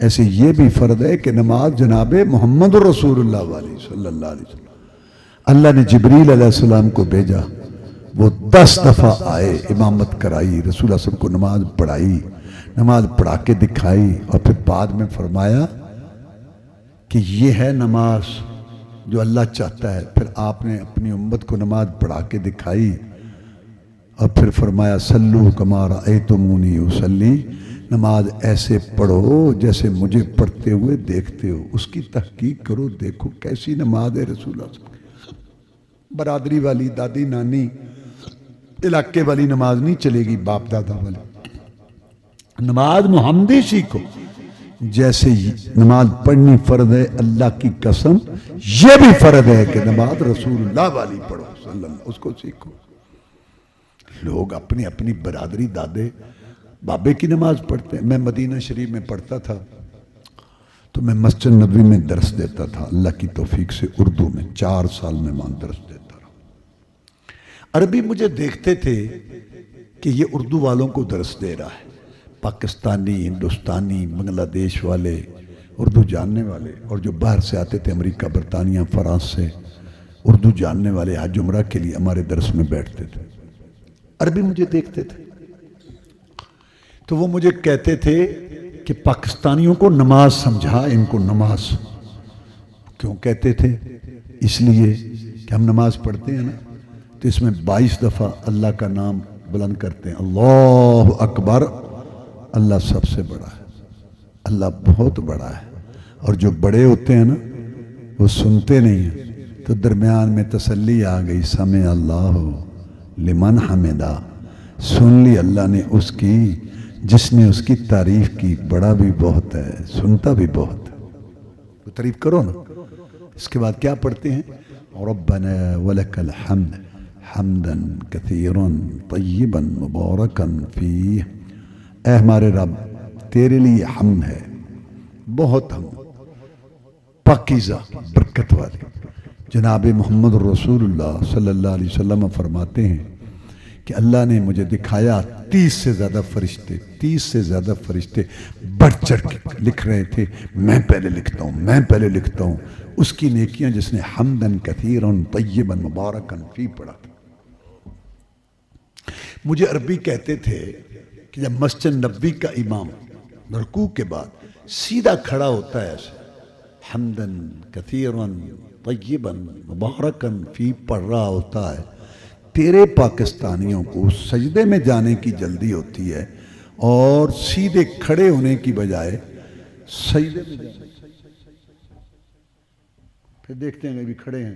Speaker 1: ایسے یہ بھی فرض ہے کہ نماز جناب محمد رسول اللہ علیہ صلی اللہ علیہ وسلم، اللہ نے جبریل علیہ السلام کو بھیجا، وہ 10 دفعہ آئے، امامت کرائی، رسول اللہ صلی اللہ علیہ وسلم کو نماز پڑھائی، نماز پڑھا کے دکھائی، اور پھر بعد میں فرمایا کہ یہ ہے نماز جو اللہ چاہتا ہے۔ پھر آپ نے اپنی امت کو نماز پڑھا کے دکھائی، اور پھر فرمایا سلو کما رأیتمونی اصلی، نماز ایسے پڑھو جیسے مجھے پڑھتے ہوئے دیکھتے ہو، اس کی تحقیق کرو، دیکھو کیسی نماز ہے رسول اللہ صلی اللہ علیہ وسلم۔ برادری والی، دادی نانی، علاقے والی نماز نہیں چلے گی، باپ دادا والی نماز محمدی سیکھو۔ جیسے نماز پڑھنی فرض ہے، اللہ کی قسم یہ بھی فرض ہے کہ نماز رسول اللہ والی پڑھو صلی اللہ، اس کو سیکھو۔ لوگ اپنی اپنی برادری، دادے بابے کی نماز پڑھتے ہیں۔ میں مدینہ شریف میں پڑھتا تھا تو میں مسجد نبوی میں درس دیتا تھا، اللہ کی توفیق سے اردو میں 4 سال میں وہاں درس دیتا رہا۔ عربی مجھے دیکھتے تھے کہ یہ اردو والوں کو درس دے رہا ہے، پاکستانی، ہندوستانی، بنگلہ دیش والے، اردو جاننے والے، اور جو باہر سے آتے تھے امریکہ، برطانیہ، فرانس سے، اردو جاننے والے حج عمرہ کے لیے ہمارے درس میں بیٹھتے تھے، عربی مجھے دیکھتے تھے تو وہ مجھے کہتے تھے کہ پاکستانیوں کو نماز سمجھا، ان کو نماز کیوں کہتے تھے؟ اس لیے کہ ہم نماز پڑھتے ہیں نا تو اس میں 22 دفعہ اللہ کا نام بلند کرتے ہیں، اللہ اکبر، اللہ سب سے بڑا ہے، اللہ بہت بڑا ہے۔ اور جو بڑے ہوتے ہیں نا وہ سنتے نہیں ہیں، تو درمیان میں تسلی آ گئی، سمع اللہ لمن حمدہ، سن لی اللہ نے اس کی جس نے اس کی تعریف کی، بڑا بھی بہت ہے، سنتا بھی بہت ہے، تو تعریف کرو نا۔ اس کے بعد کیا پڑھتے ہیں؟ ربنا ولک الحمد حمدا کثیرا طیبا مبارکا فیہ، اے ہمارے رب تیرے لیے حمد ہے، بہت حمد، پاکیزہ، برکت والی۔ جناب محمد رسول اللہ صلی اللہ علیہ وسلم فرماتے ہیں کہ اللہ نے مجھے دکھایا 30 سے زیادہ فرشتے، 30 سے زیادہ فرشتے بڑھ چڑھ کے لکھ رہے تھے، میں پہلے لکھتا ہوں، میں پہلے لکھتا ہوں، اس کی نیکیاں جس نے حمدن کثیرن طیبا مبارکن فی پڑھا تھا۔ مجھے عربی کہتے تھے کہ جب مسجد نبوی کا امام رکوع کے بعد سیدھا کھڑا ہوتا ہے ایسے، حمدن کثیرن طیبا مبارکن فی پڑھ رہا ہوتا ہے، تیرے پاکستانیوں کو سجدے میں جانے کی جلدی ہوتی ہے اور سیدھے کھڑے ہونے کی بجائے سجدے میں جانے، پھر دیکھتے ہیں کہ بھی کھڑے ہیں،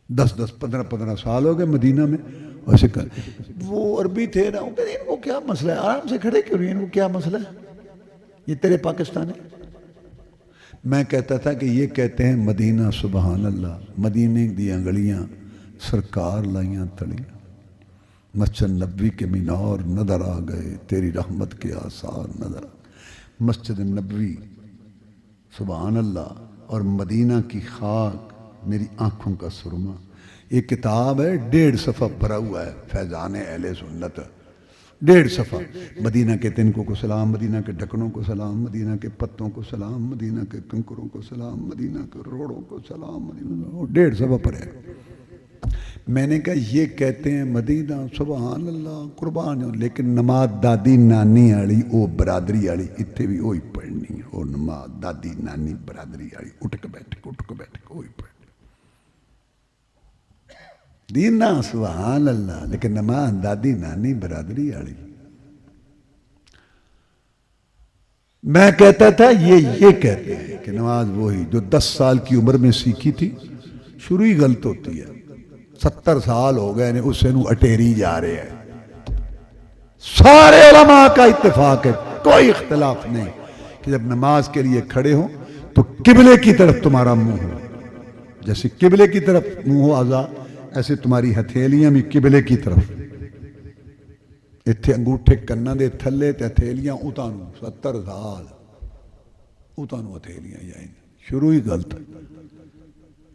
Speaker 1: 10 15 سال ہو گئے مدینہ میں، ایسے کر وہ عربی تھے نا، وہ کہتے ہیں ان کو کیا مسئلہ ہے، آرام سے کھڑے کیوں نہیں، ان کو کیا مسئلہ ہے، یہ تیرے پاکستانی۔ میں کہتا تھا کہ یہ کہتے ہیں مدینہ سبحان اللہ، مدینے دیاں گلیاں سرکار لائیاں تڑیاں، مسجد نبوی کے مینار نظر آ گئے، تیری رحمت کے آثار نظر آ گئے، مسجد نبوی سبحان اللہ اور مدینہ کی خاک میری آنکھوں کا سرما۔ یہ کتاب ہے 1.5 صفحہ بھرا ہوا ہے، فیضان اہل سنت، 1.5 صفحہ۔ مدینہ کے تنکوں کو سلام، مدینہ کے ڈھکنوں کو سلام، مدینہ کے پتوں کو سلام، مدینہ کے کنکروں کو سلام، مدینہ کے روڑوں کو سلام، مدینہ 1.5 صفحہ پر ہے۔ میں نے کہا یہ کہتے ہیں مدینہ سبحان اللہ قربان، لیکن نماز دادی نانی آڑی او برادری آڑی اتنے بھی وہی پڑھنی، اور نماز دادی نانی برادری آڑی اٹھ کے بیٹھ کے وہی پڑھنی، دینا سبحان اللہ لیکن نماز دادی نانی برادری آڑی۔ میں کہتا تھا یہ کہتے ہیں کہ نماز وہی جو 10 سال کی عمر میں سیکھی تھی، شروع ہی غلط ہوتی ہے، 70 سال ہو گئے اسے نو اٹیری جا رہے ہیں۔ سارے علماء کا اتفاق ہے، کوئی اختلاف نہیں کہ جب نماز کے لیے کھڑے ہوں تو قبلے کی طرف تمہارا منہ ہو، جیسے قبلے کی طرف منہ ہو آزاد، ایسے تمہاری ہتھیلیاں بھی قبلے کی طرف، اتھے انگوٹھے کناں دے تھلے تے ہتھیلیاں اتانو، 70 سال اتانو ہتھیلیاں جائیں، شروع ہی غلط۔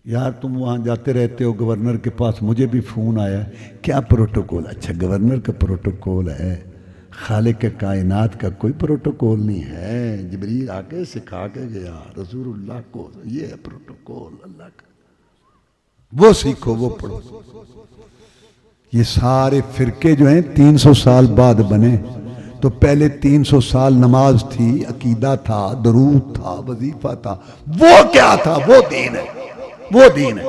Speaker 1: یار تم وہاں جاتے رہتے ہو گورنر کے پاس، مجھے بھی فون آیا کیا پروٹوکول، اچھا گورنر کا پروٹوکول ہے، خالق کائنات کا کوئی پروٹوکول نہیں ہے، جبریل آ کے سکھا کے گیا رسول اللہ کو، یہ ہے پروٹوکول اللہ کا، وہ سیکھو وہ پڑھو۔ یہ سارے فرقے جو ہیں 300 سال بعد بنے، تو پہلے 300 سال نماز تھی، عقیدہ تھا، درود تھا، وظیفہ تھا، وہ کیا تھا؟ وہ دین ہے، وہ دین ہے،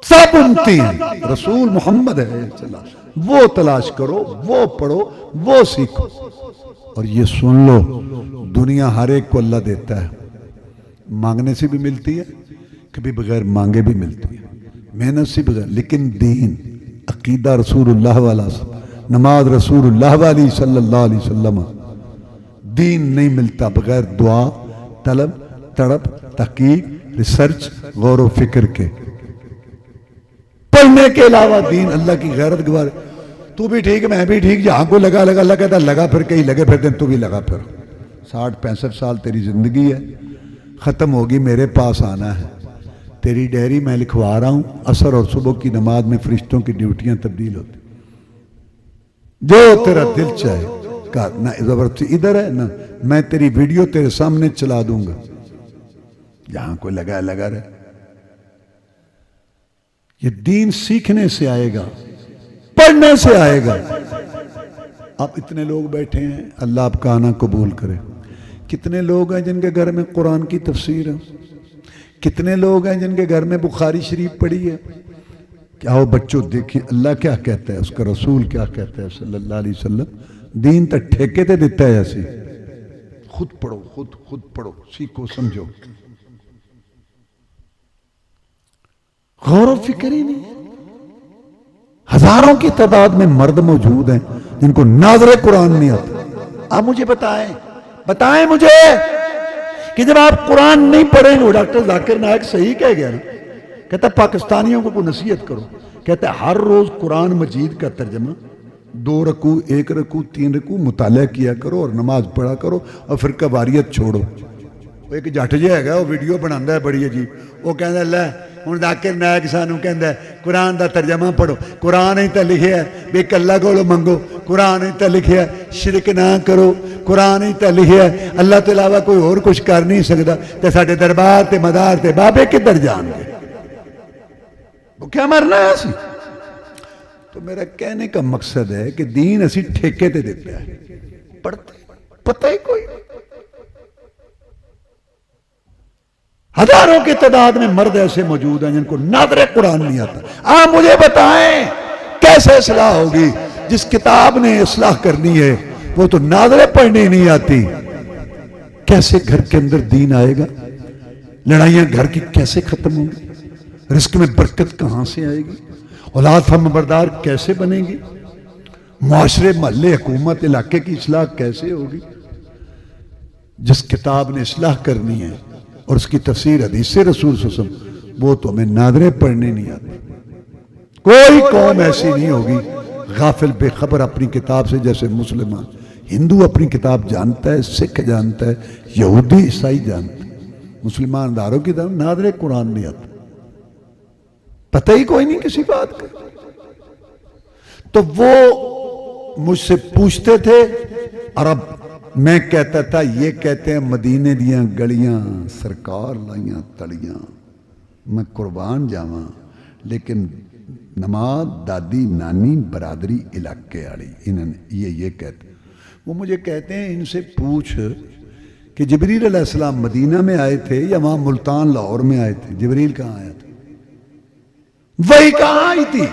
Speaker 1: سب امتی ہیں، رسول محمد ہے، وہ تلاش کرو، وہ پڑھو، وہ سیکھو۔ اور یہ سن لو، دنیا ہر ایک کو اللہ دیتا ہے، مانگنے سے بھی ملتی ہے، کبھی بغیر مانگے بھی ملتی ہے، محنت سے بغیر، لیکن دین، عقیدہ رسول اللہ والا، نماز رسول اللہ والی صلی اللہ علیہ وسلم، دین نہیں ملتا بغیر دعا، طلب، تڑپ، تحقیق، ریسرچ، غور و فکر کے، پڑھنے کے علاوہ دین اللہ کی غیرت گوار۔ تو بھی ٹھیک میں بھی ٹھیک، جہاں کو لگا اللہ کہتا لگا پھر، کہیں لگے پھر دن تو بھی لگا پھر، 60-65 سال تیری زندگی ہے، ختم ہوگی، میرے پاس آنا ہے، تیری ڈائری میں لکھوا رہا ہوں، عصر اور صبح کی نماز میں فرشتوں کی ڈیوٹیاں تبدیل ہوتی، جو تیرا دل چاہے کہا، نہ زبردستی ادھر ہے، نہ میں تیری ویڈیو تیرے سامنے چلا دوں گا، جہاں کوئی لگا رہے۔ یہ دین سیکھنے سے آئے گا، پڑھنے سے آئے گا۔ اب اتنے لوگ بیٹھے ہیں، اللہ آپ کا آنا قبول کرے۔ کتنے لوگ ہیں جن کے گھر میں قرآن کی تفسیر ہے؟ کتنے لوگ ہیں جن کے گھر میں بخاری شریف پڑھی ہے؟ کہ آؤ بچوں دیکھیں اللہ کیا کہتا ہے، اس کا رسول کیا کہتا ہے صلی اللہ علیہ وسلم. دین تو ٹھیکے تے دیتا ہے ایسے. خود پڑھو، خود پڑھو، سیکھو، سمجھو. غور و فکر ہی نہیں. ہزاروں کی تعداد میں مرد موجود ہیں جن کو ناظر قرآن نہیں آتا. آپ مجھے بتائیں مجھے کہ جب آپ قرآن نہیں پڑھیں گے، ڈاکٹر ذاکر نائک صحیح کہہ گیا نا، کہتا ہے پاکستانیوں کو کوئی نصیحت کرو، کہتا ہے ہر روز قرآن مجید کا ترجمہ 2 رکوع 1 رکوع 3 رکوع مطالعہ کیا کرو اور نماز پڑھا کرو اور فرقہ واریت چھوڑو. وہ ایک جٹ جہا ہے وہ ویڈیو بناتا ہے بڑی عجیب. وہ کہتا ہے اللہ ہوں ذاکر نائک سانوں کہتا ہے قرآن دا ترجمہ پڑھو. قرآن ہی تو لکھیا ہے بے اللہ کو منگو، قرآن ہی تو لکھیا ہے شرک نہ کرو، قرآن ہی تو لکھیا ہے اللہ تو علاوہ کوئی اور کچھ کر نہیں سکتا. تے ساڈے دربار تے مدار تے بابے کدھر جان گے؟ وہ کیا مرنا ہے اسی؟ تو میرا کہنے کا مقصد ہے کہ دین اسی ٹھیکے تے دیتا ہے، پڑھتے پتہ ہی کوئی. ہزاروں کی تعداد میں مرد ایسے موجود ہیں جن کو ناظر قرآن نہیں آتا. آپ مجھے بتائیں کیسے اصلاح ہوگی؟ جس کتاب نے اصلاح کرنی ہے وہ تو ناظر پڑھنے نہیں آتی. کیسے گھر کے اندر دین آئے گا؟ لڑائیاں گھر کی کیسے ختم ہوں گی؟ رزق میں برکت کہاں سے آئے گی؟ اولاد فرمانبردار کیسے بنے گی؟ معاشرے، محلے، حکومت، علاقے کی اصلاح کیسے ہوگی؟ جس کتاب نے اصلاح کرنی ہے اور اس کی تفسیر حدیث رسول صلی اللہ علیہ وسلم، وہ تو ہمیں ناظریں پڑھنے نہیں آتے. کوئی قوم ایسی نہیں ہوگی غافل بے خبر اپنی کتاب سے، جیسے مسلمان. ہندو اپنی کتاب جانتا ہے، سکھ جانتا ہے، یہودی عیسائی جانتا ہے. مسلمان داروں کی طرف ناظر قرآن نہیں آتا، پتہ ہی کوئی نہیں کسی بات کا. تو وہ مجھ سے پوچھتے تھے عرب، میں کہتا تھا یہ کہتے ہیں مدینے دیاں گلیاں سرکار لائیاں تڑیاں، میں قربان جاواں لیکن نماز دادی نانی برادری علاقے آڑی انہوں نے یہ کہتے. وہ مجھے کہتے ہیں ان سے پوچھ کہ جبریل علیہ السلام مدینہ میں آئے تھے یا وہاں ملتان لاہور میں آئے تھے؟ جبریل کہاں آیا تھا؟ وہی کہاں آئی تھی؟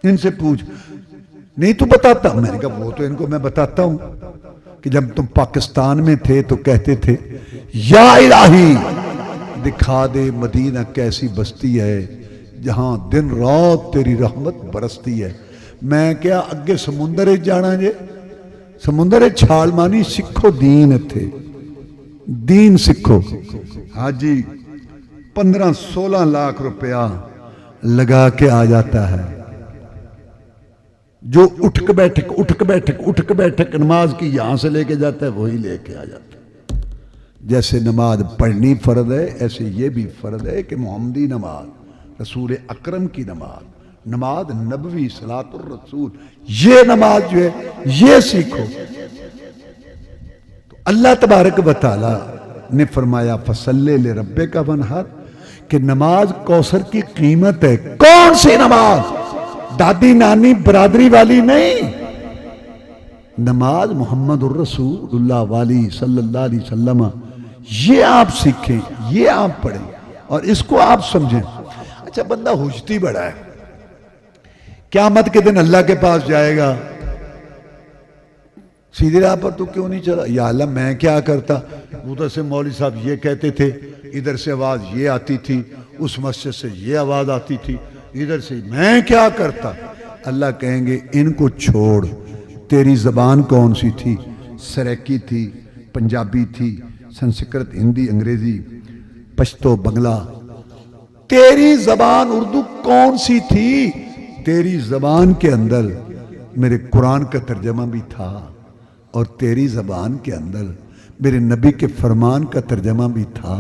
Speaker 1: ان سے پوچھ. نہیں تو بتاتا. میں نے کہا وہ تو ان کو میں بتاتا ہوں کہ جب تم پاکستان میں تھے تو کہتے تھے یا الہی دکھا دے مدینہ کیسی بستی ہے جہاں دن رات تیری رحمت برستی ہے. میں کیا اگے سمندر جانا جے؟ سمندر چھال مانی سکھو دین تھے، دین سکھو. ہاں جی 15-16 لاکھ روپیہ لگا کے آ جاتا ہے، جو اٹھک بیٹھک نماز کی یہاں سے لے کے جاتا ہے وہی لے کے آ جاتا ہے. جیسے نماز پڑھنی فرض ہے ایسے یہ بھی فرض ہے کہ محمدی نماز، رسول اکرم کی نماز نبوی صلاۃ الرسول، یہ نماز جو ہے یہ سیکھو. تو اللہ تبارک و تعالی نے فرمایا فصلی لربک وانحر، کہ نماز کوثر کی قیمت ہے. کون سی نماز؟ دادی نانی برادری والی نہیں، نماز محمد الرسول اللہ والی صلی اللہ علیہ وسلم. یہ آپ سیکھیں، یہ آپ پڑھیں اور اس کو آپ سمجھیں. اچھا بندہ حجتی بڑا ہے، قیامت کے دن اللہ کے پاس جائے گا، سیدھی راہ پر تو کیوں نہیں چلا؟ یا اللہ میں کیا کرتا؟ ادھر سے مولوی صاحب یہ کہتے تھے، ادھر سے آواز یہ آتی تھی، اس مسجد سے یہ آواز آتی تھی، ادھر سے میں کیا کرتا؟ اللہ کہیں گے ان کو چھوڑ. تیری زبان کون سی تھی؟ سریکی تھی، پنجابی تھی، سنسکرت، ہندی، انگریزی، پشتو، بنگلہ. تیری زبان اردو کون سی تھی؟ تیری زبان کے اندر میرے قرآن کا ترجمہ بھی تھا اور تیری زبان کے اندر میرے نبی کے فرمان کا ترجمہ بھی تھا.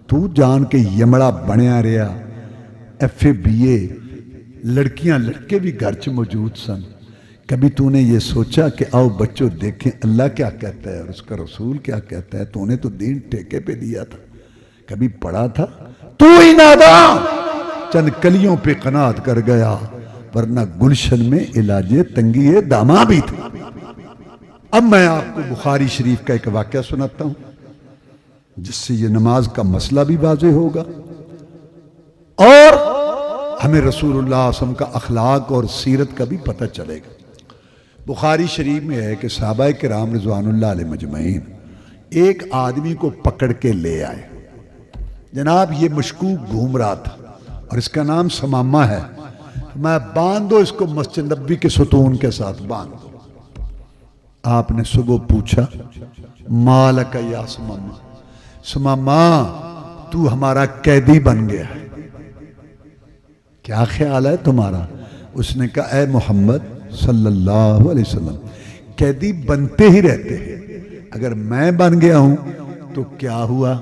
Speaker 1: تو جان کے یمڑا بنیا رہا. ایف اے بی اے لڑکیاں لڑکے بھی گھر چ موجود سن. کبھی تو نے یہ سوچا کہ آؤ بچوں دیکھیں اللہ کیا کہتا ہے اور اس کا رسول کیا کہتا ہے؟ تو نے تو دین ٹیکے پہ دیا تھا، کبھی پڑھا تھا؟ تو ہی ناداں چند کلیوں پہ قناعت کر گیا، ورنہ گلشن میں علاج تنگی داما بھی تھا. اب میں آپ کو بخاری شریف کا ایک واقعہ سناتا ہوں جس سے یہ نماز کا مسئلہ بھی واضح ہوگا اور ہمیں رسول اللہ صلی اللہ علیہ وسلم کا اخلاق اور سیرت کا بھی پتہ چلے گا۔ بخاری شریف میں ہے کہ صحابہ کرام رضوان اللہ علیہ مجمعین ایک آدمی کو پکڑ کے لے آئے۔ جناب یہ مشکوک گھوم رہا تھا اور اس کا نام سمامہ ہے، میں باندھو اس کو مسجد نبوی کے ستون کے ساتھ باندھو۔ آپ نے صبح پوچھا مالک یا سمامہ، سمامہ تو ہمارا قیدی بن گیا ہے، کیا خیال ہے تمہارا؟ اس نے کہا اے محمد صلی اللہ علیہ وسلم، قیدی بنتے ہی رہتے ہیں، اگر میں بن گیا ہوں تو کیا ہوا؟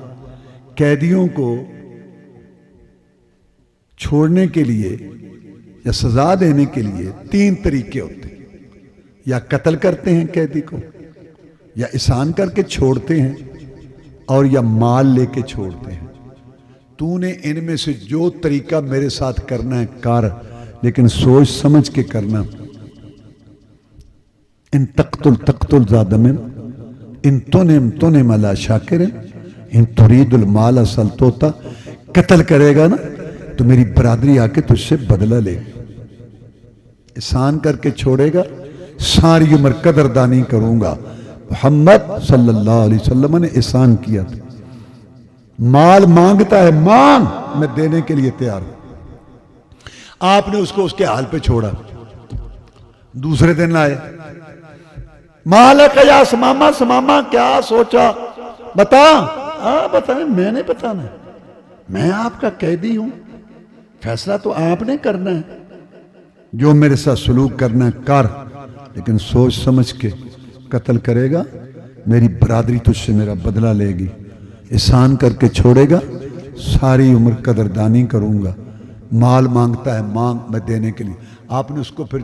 Speaker 1: قیدیوں کو چھوڑنے کے لیے یا سزا دینے کے لیے 3 طریقے ہوتے ہیں، یا قتل کرتے ہیں قیدی کو، یا احسان کر کے چھوڑتے ہیں، اور یا مال لے کے چھوڑتے ہیں۔ تو نے ان میں سے جو طریقہ میرے ساتھ کرنا ہے کر، لیکن سوچ سمجھ کے کرنا۔ ان تقتل زاد من ان تنم علی شاکر ان ترید المال سلطوتا، قتل کرے گا نا تو میری برادری آ کے تجھ سے بدلہ لے گی، احسان کر کے چھوڑے گا ساری عمر قدردانی کروں گا۔ محمد صلی اللہ علیہ وسلم نے احسان کیا تھا، مال مانگتا ہے مانگ، میں دینے کے لیے تیار ہوں۔ آپ نے اس کو اس کے حال پہ چھوڑا۔ دوسرے دن آئے، مالک یا سمامہ، سمامہ کیا سوچا بتا؟ بتائیں، میں نے بتانا ہے، میں آپ کا قیدی ہوں، فیصلہ تو آپ نے کرنا ہے، جو میرے ساتھ سلوک کرنا ہے کر، لیکن سوچ سمجھ کے قتل کرے گا میری برادری تجھ سے میرا بدلہ لے گی، احسان کر کے چھوڑے گا ساری عمر قدردانی کروں گا، مال مانگتا ہے مانگ، میں دینے کے لیے۔ آپ نے اس کو پھر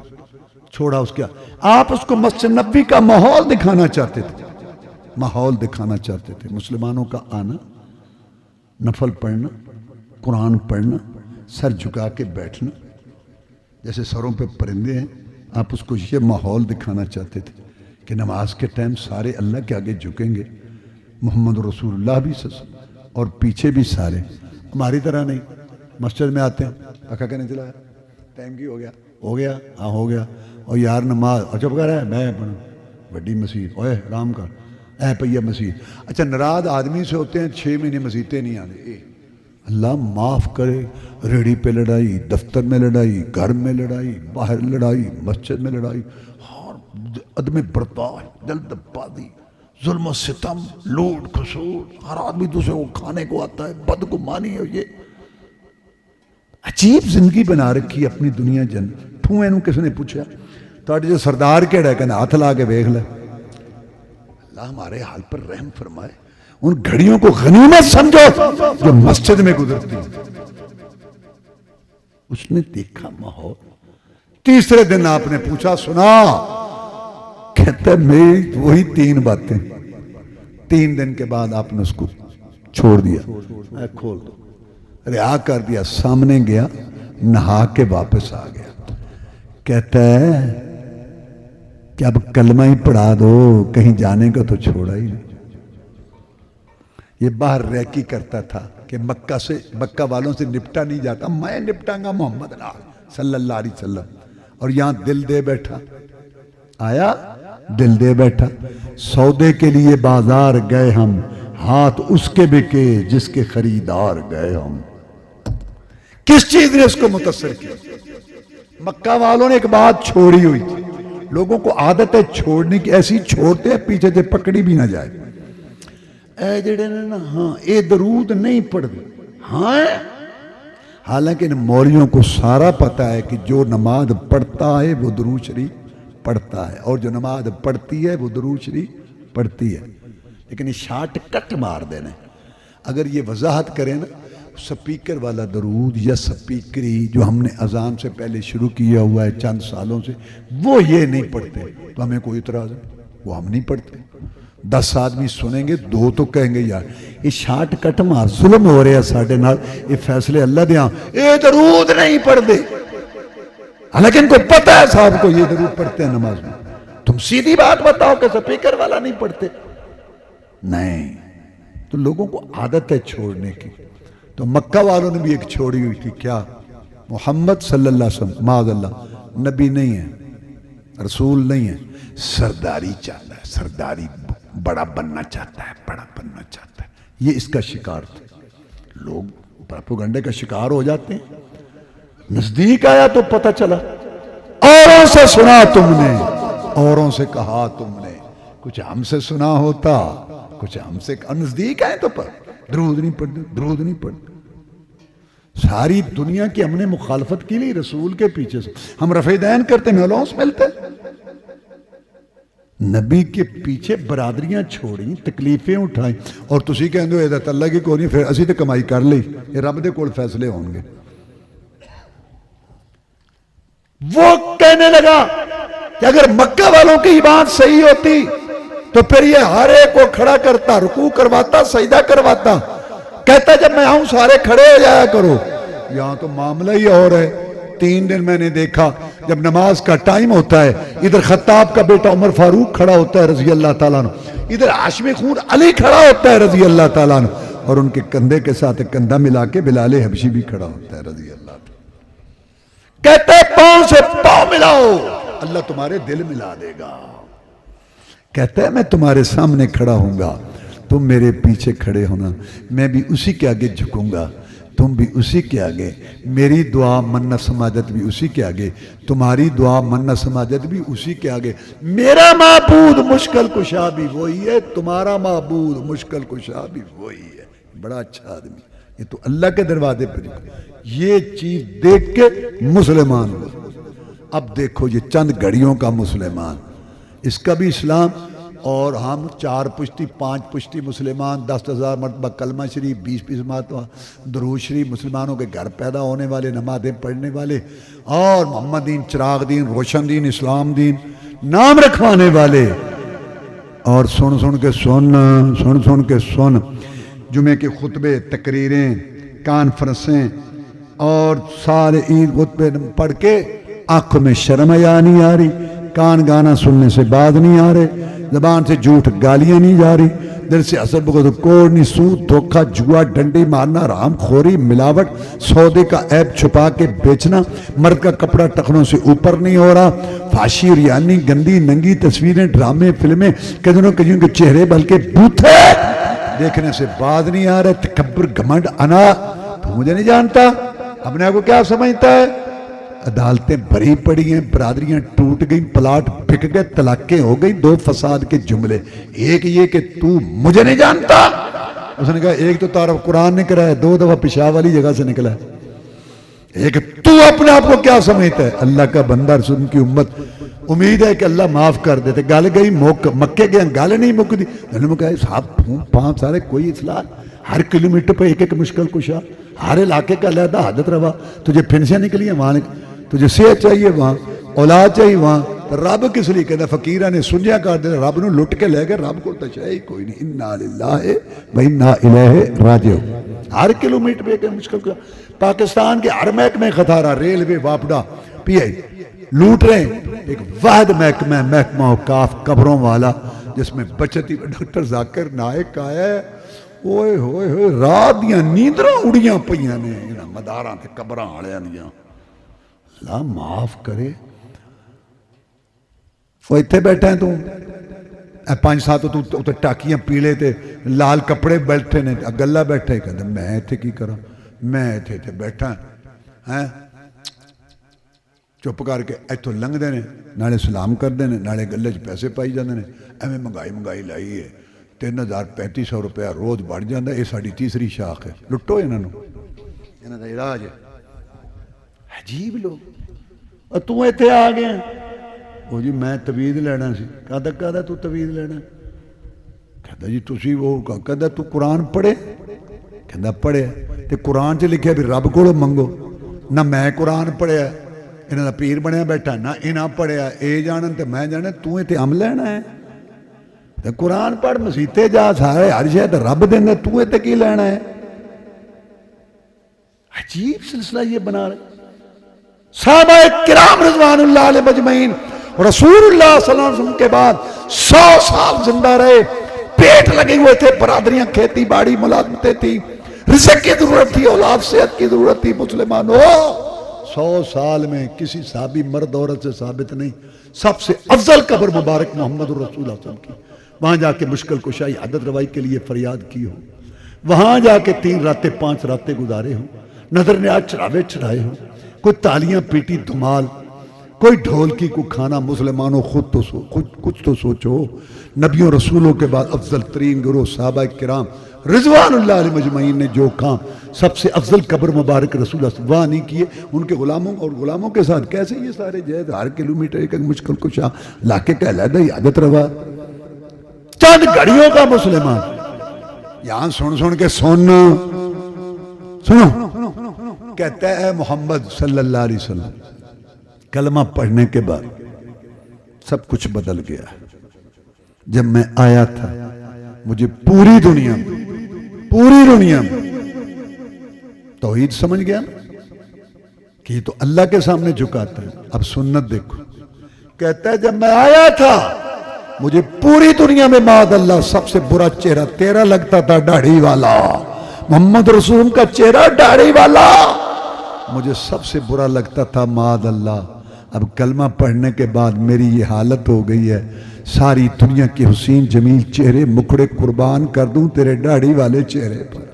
Speaker 1: چھوڑا۔ اس کیا آپ اس کو مسجد نبوی کا ماحول دکھانا چاہتے تھے، ماحول دکھانا چاہتے تھے، مسلمانوں کا آنا، نفل پڑھنا، قرآن پڑھنا، سر جھکا کے بیٹھنا، جیسے سروں پہ پرندے ہیں۔ آپ اس کو یہ ماحول دکھانا چاہتے تھے کہ نماز کے ٹائم سارے اللہ کے آگے جھکیں گے، محمد رسول اللہ بھی اور پیچھے بھی سارے، ہماری طرح نہیں۔ مسجد میں آتے ہیں، اکھا کہنے چلا ٹائم کی ہو گیا، ہو گیا، ہاں ہو گیا، اور یار نماز اچھا کہہ رہا ہے میں پڑھوں بڑی مسجد، اوے آرام کر، اے پیا مسجد۔ اچھا ناراض آدمی سے ہوتے ہیں 6 مہینے مسجدیں نہیں آنے، اللہ معاف کرے، ریڑھی پہ لڑائی، دفتر میں لڑائی، گھر میں لڑائی، باہر لڑائی، مسجد میں لڑائی، عدم برداشت، جلد بازی، ظلم و ستم، لوٹ کھسوٹ، ہر آدمی دوسرے کو کھانے کو آتا ہے، بدگمانی ہے۔ یہ عجیب زندگی بنا رکھی اپنی دنیا جن ٹھوئے نو کس نے پوچھا تاڑے جو سردار کیڑا ہے کہنا ہاتھ لا کے بیخ لے۔ اللہ ہمارے حال پر رحم فرمائے، ان گھڑیوں کو غنیمت سمجھو جو مسجد میں گزرتی ہیں۔ اس نے دیکھا ماحول۔ تیسرے دن آپ نے پوچھا سنا، کہتا ہے میری وہی 3 باتیں۔ 3 دن کے بعد آپ نے اس کو چھوڑ دیا، کھول دو، رہا کر دیا، سامنے گیا، نہا کے واپس آ گیا۔ کہتا ہے کہ اب کلمہ ہی پڑھا دو، کہیں جانے کا تو چھوڑا ہی نہیں۔ یہ باہر ریکی کرتا تھا کہ مکہ والوں سے نپٹا نہیں جاتا، میں نپٹاں گا محمد صلی اللہ علیہ وسلم، اور یہاں دل دے بیٹھا، آیا دل دے بیٹھا۔ سودے کے لیے بازار گئے ہم، ہاتھ اس کے بکے جس کے خریدار گئے ہم۔ کس چیز نے اس کو متاثر کیا؟ مکہ والوں نے ایک بات چھوڑی ہوئی تھی، لوگوں کو عادت ہے چھوڑنے کی، ایسی چھوڑتے ہیں پیچھے سے پکڑی بھی نہ جائے۔ اے جڑے نا ہاں اے درود نہیں پڑھتے، ہاں حالانکہ ان مولیوں کو سارا پتہ ہے کہ جو نماز پڑھتا ہے وہ درود شریف پڑھتا ہے، اور جو نماز پڑھتی ہے وہ درود شریف پڑھتی ہے، لیکن یہ شارٹ کٹ مار دینے۔ اگر یہ وضاحت کریں نا، سپیکر والا درود یا سپیکری جو ہم نے اذان سے پہلے شروع کیا ہوا ہے چند سالوں سے، وہ یہ نہیں پڑھتے تو ہمیں کوئی اعتراض ہے، وہ ہم نہیں پڑھتے۔ 10 آدمی سنیں گے، 2 تو کہیں گے یار یہ شارٹ کٹ مار، ظلم ہو رہے ہیں ساڑھے نال، یہ فیصلے اللہ دیاں، یہ درود نہیں پڑھتے، حالانکہ ان کو پتہ ہے صاحب کو یہ درود پڑھتے ہیں نماز میں۔ تم سیدھی بات بتاؤ کہ سپیکر والا نہیں پڑھتے؟ نہیں، تو لوگوں کو عادت ہے چھوڑنے کی۔ تو مکہ والوں نے بھی ایک چھوڑی ہوئی تھی، کیا؟ محمد صلی اللہ علیہ وسلم معاذ اللہ نبی نہیں ہے، رسول نہیں ہے، سرداری چاہتا ہے، سرداری بڑا بننا چاہتا ہے، بڑا بننا چاہتا ہے. یہ اس کا شکار تھا. لوگ پروپیگنڈے کا شکار ہو جاتے ہیں. نزدیک آیا تو پتہ چلا، اوروں سے سنا تم نے، اوروں سے کہا تم نے، کچھ ہم سے سنا ہوتا، کچھ ہم سے نزدیک آئے تو درود نہیں پڑھتے، درود نہیں پڑھتے. ساری دنیا کی ہم نے مخالفت کی لی رسول کے پیچھے سے. ہم رفع دین کرتے محلوں سے ملتے، نبی کے پیچھے برادریاں چھوڑیں، تکلیفیں اٹھائیں، اور تسی کہندے ہو عزت اللہ کی کوئی نہیں، پھر اسی تے کمائی کر لی. یہ رب دے کول فیصلے ہوں گے. وہ کہنے لگا کہ اگر مکہ والوں کی بات صحیح ہوتی تو پھر یہ ہر ایک کو کھڑا کرتا، رکوع کرواتا، سجدہ کرواتا. کہتا جب میں آؤں سارے کھڑے ہو جایا کرو. یہاں تو معاملہ ہی اور ہے. 3 دن میں نے دیکھا جب نماز کا ٹائم ہوتا ہے، ادھر خطاب کا بیٹا عمر فاروق کھڑا ہوتا ہے رضی اللہ تعالیٰ عنہ، ادھر ہاشمی خون علی کھڑا ہوتا ہے رضی اللہ تعالیٰ عنہ، اور ان کے کندھے کے ساتھ کندھا ملا کے بلال حبشی بھی کھڑا ہوتا ہے رضی اللہ تعالیٰ. کہتے پاؤں سے پاؤں ملاؤ، اللہ تمہارے دل ملا دے گا. کہتا ہے میں تمہارے سامنے کھڑا ہوں گا، تم میرے پیچھے کھڑے ہونا، میں بھی اسی کے آگے جھکوں گا، تم بھی اسی کے آگے. میری دعا منت سماجت بھی اسی کے آگے، تمہاری دعا منت سماجت بھی اسی کے آگے. میرا معبود مشکل کشا بھی وہی ہے، تمہارا معبود مشکل کشا بھی وہی ہے. بڑا اچھا آدمی، یہ تو اللہ کے دروازے پر. یہ چیز دیکھ کے مسلمان ہو. اب دیکھو یہ چند گھڑیوں کا مسلمان، اس کا بھی اسلام. اور ہم 4 پشتی 5 پشتی مسلمان، 10,000 مرتبہ کلمہ شریف، 20 مرتبہ درود شریف، مسلمانوں کے گھر پیدا ہونے والے، نمازیں پڑھنے والے، اور محمد دین، چراغ دین، روشن دین، اسلام دین نام رکھوانے والے. اور سن سن کے سن جمعے کے خطبے، تقریریں، کانفرنسیں اور سارے عید خطبے پڑھ کے آنکھوں میں شرم حیا نہیں آ رہی، کان گانا سننے سے بعد نہیں آ رہے، زبان سے جھوٹ گالیاں نہیں جا رہی، دل سے حسد بغض کوڑ نہیں، سود دھوکہ جوا ڈنڈی مارنا، حرام خوری، ملاوٹ، سودے کا عیب چھپا کے بیچنا، مرد کا کپڑا ٹخنوں سے اوپر نہیں ہو رہا، فحاشی، ریانی، گندی ننگی تصویریں، ڈرامے، فلمیں، کئیوں کے چہرے بلکہ بوتھے دیکھنے سے بعد نہیں آ رہے، تکبر، گھمنڈ، انا. تو مجھے نہیں جانتا، اپنے آپ کو کیا سمجھتا ہے؟ عدالتیں بھری پڑی ہیں، برادریاں ٹوٹ گئیں، پلاٹ بک گئے، طلاقیں ہو گئی. 2 فساد کے جملے، ایک یہ کہ تو مجھے نہیں جانتا. اس نے کہا ایک تو تعارف قرآن نے کرایا، 2 دفعہ پیشاب والی جگہ سے نکلا ہے. ایک تو اپنے آپ کو کیا سمجھتا ہے؟ اللہ کا بندہ، رسول کی امت، امید ہے کہ اللہ معاف کر دیتے. گل گئی مکے گئے، گل نہیں مک دی. انہوں نے کہا صاحب 5 سارے کوئی اصلاح، ہر کلومیٹر پہ ایک مشکل کشا، ہر علاقے کا علیحدہ حاجت روا. تجھے پھنسیاں نکلی ہیں وہاں، تجھے صحت چاہیے وہاں، اولاد چاہیے وہاں. رب کس لیے کہتا؟ فقیرہ نے سنجیا کر دیا، رب نے لٹ کے لے گئے. رب کو تشائی کوئی نہیں. انا للہ و انا الیہ راجعون. ہر کلومیٹر پہ ایک مشکل کشا. پاکستان کے ہر محکمے خطارہ، ریلوے، واپڈا، پی آئی لوٹ رہے ہیں. ایک واحد محکمہ اوقاف قبروں والا جس میں بچتی ڈاکٹر ذاکر نائک آیا ہے. اوئے ہوئے ہوئے رات دیاں نیندراں اڑیاں پئیاں نے مداراں تے قبراں والےاں دیاں. اللہ معاف کرے. وہ اتنے بیٹھا ہے تو 5-7 تو ٹاکیاں پیلے تے لال کپڑے بیٹھے نے، گلا بیٹھے. کہتے میں اتنے کی کرا، میں اتنے بیٹھا ہیں. چپ کر کے اتوں لنگتے ہیں، نالے سلام کرتے ہیں، نالے گلے چ پیسے پائی جاتے ہیں. ایویں مہنگائی لائی ہے. 3,000-3,500 روپیہ روز بڑھ جاتا ہے. یہ ساری تیسری شاخ ہے. لٹو انہوں کا علاج ہے. عجیب لوگ. اور تو اتنے آ گیا. وہ جی میں توید لینا سی. کہتا تو توید لینا؟ کہتا جی تسی وہ کہتا تو قرآن پڑھے؟ کہتا پڑھے. تے قرآن چ لکھیا بھی رب کو منگو. نہ میں قرآن پڑھیا، انہاں دا پیر بنیا بیٹھا، نہ انہاں پڑھیا. اے جانن تے میں جانا، تو تے عم لینا ہے. تے قرآن پڑھ، مسیتے جا، سارے ہر شے تے رب دیندا، تو تے کی لینا ہے؟ عجیب سلسلہ یہ بنا رہے. صحابہ کرام رضوان اللہ علیہ مجمعین رسول اللہ صلی اللہ علیہ وسلم کے بعد 100 سال زندہ رہے. پیٹ لگے ہوئے تھے، برادریاں کھیتی باڑی ملازمتیں تھی، رزق کی ضرورت تھی، اولاد صحت کی ضرورت تھی. مسلمانوں 100 سال میں کسی صحابی مرد عورت سے ثابت نہیں، سب سے افضل قبر مبارک محمد رسول اللہ صلی اللہ علیہ وسلم کی، وہاں جا کے مشکل کشائی عدد روائی کے لیے فریاد کی ہو، وہاں جا کے 3 راتیں 5 راتیں گزارے ہوں، نظر نیاز چڑھاوے چڑھائے ہوں، کوئی تالیاں پیٹی دھمال، کوئی ڈھول کی کو کھانا، مسلمانوں کچھ تو سوچو، نبیوں رسولوں کے بعد افضل ترین گروہ صحابہ کرام رضوان اللہ علیہ مجمعین نے جو کام سب سے افضل قبر مبارک رسول اللہ وہاں نہیں کیے، ان کے غلاموں اور غلاموں کے ساتھ کیسے یہ سارے جہد ہر کلومیٹر ایک مشکل کشا علاقے کا علیحدہ عادت روا، چند گھڑیوں کا مسلمان یہاں سن کے سنو کہتا ہے محمد صلی اللہ علیہ وسلم کلمہ پڑھنے کے بعد سب کچھ بدل گیا، جب میں آیا تھا مجھے پوری دنیا میں توحید سمجھ گیا کہ یہ تو اللہ کے سامنے جھکاتا ہے، اب سنت دیکھو، کہتا ہے جب میں آیا تھا مجھے پوری دنیا میں معاذ اللہ سب سے برا چہرہ تیرا لگتا تھا، داڑھی والا محمد رسول کا چہرہ داڑھی والا مجھے سب سے برا لگتا تھا معاذ اللہ، اب کلمہ پڑھنے کے بعد میری یہ حالت ہو گئی ہے، ساری دنیا کے حسین جمیل چہرے مکھڑے قربان کر دوں تیرے داڑھی والے چہرے پر،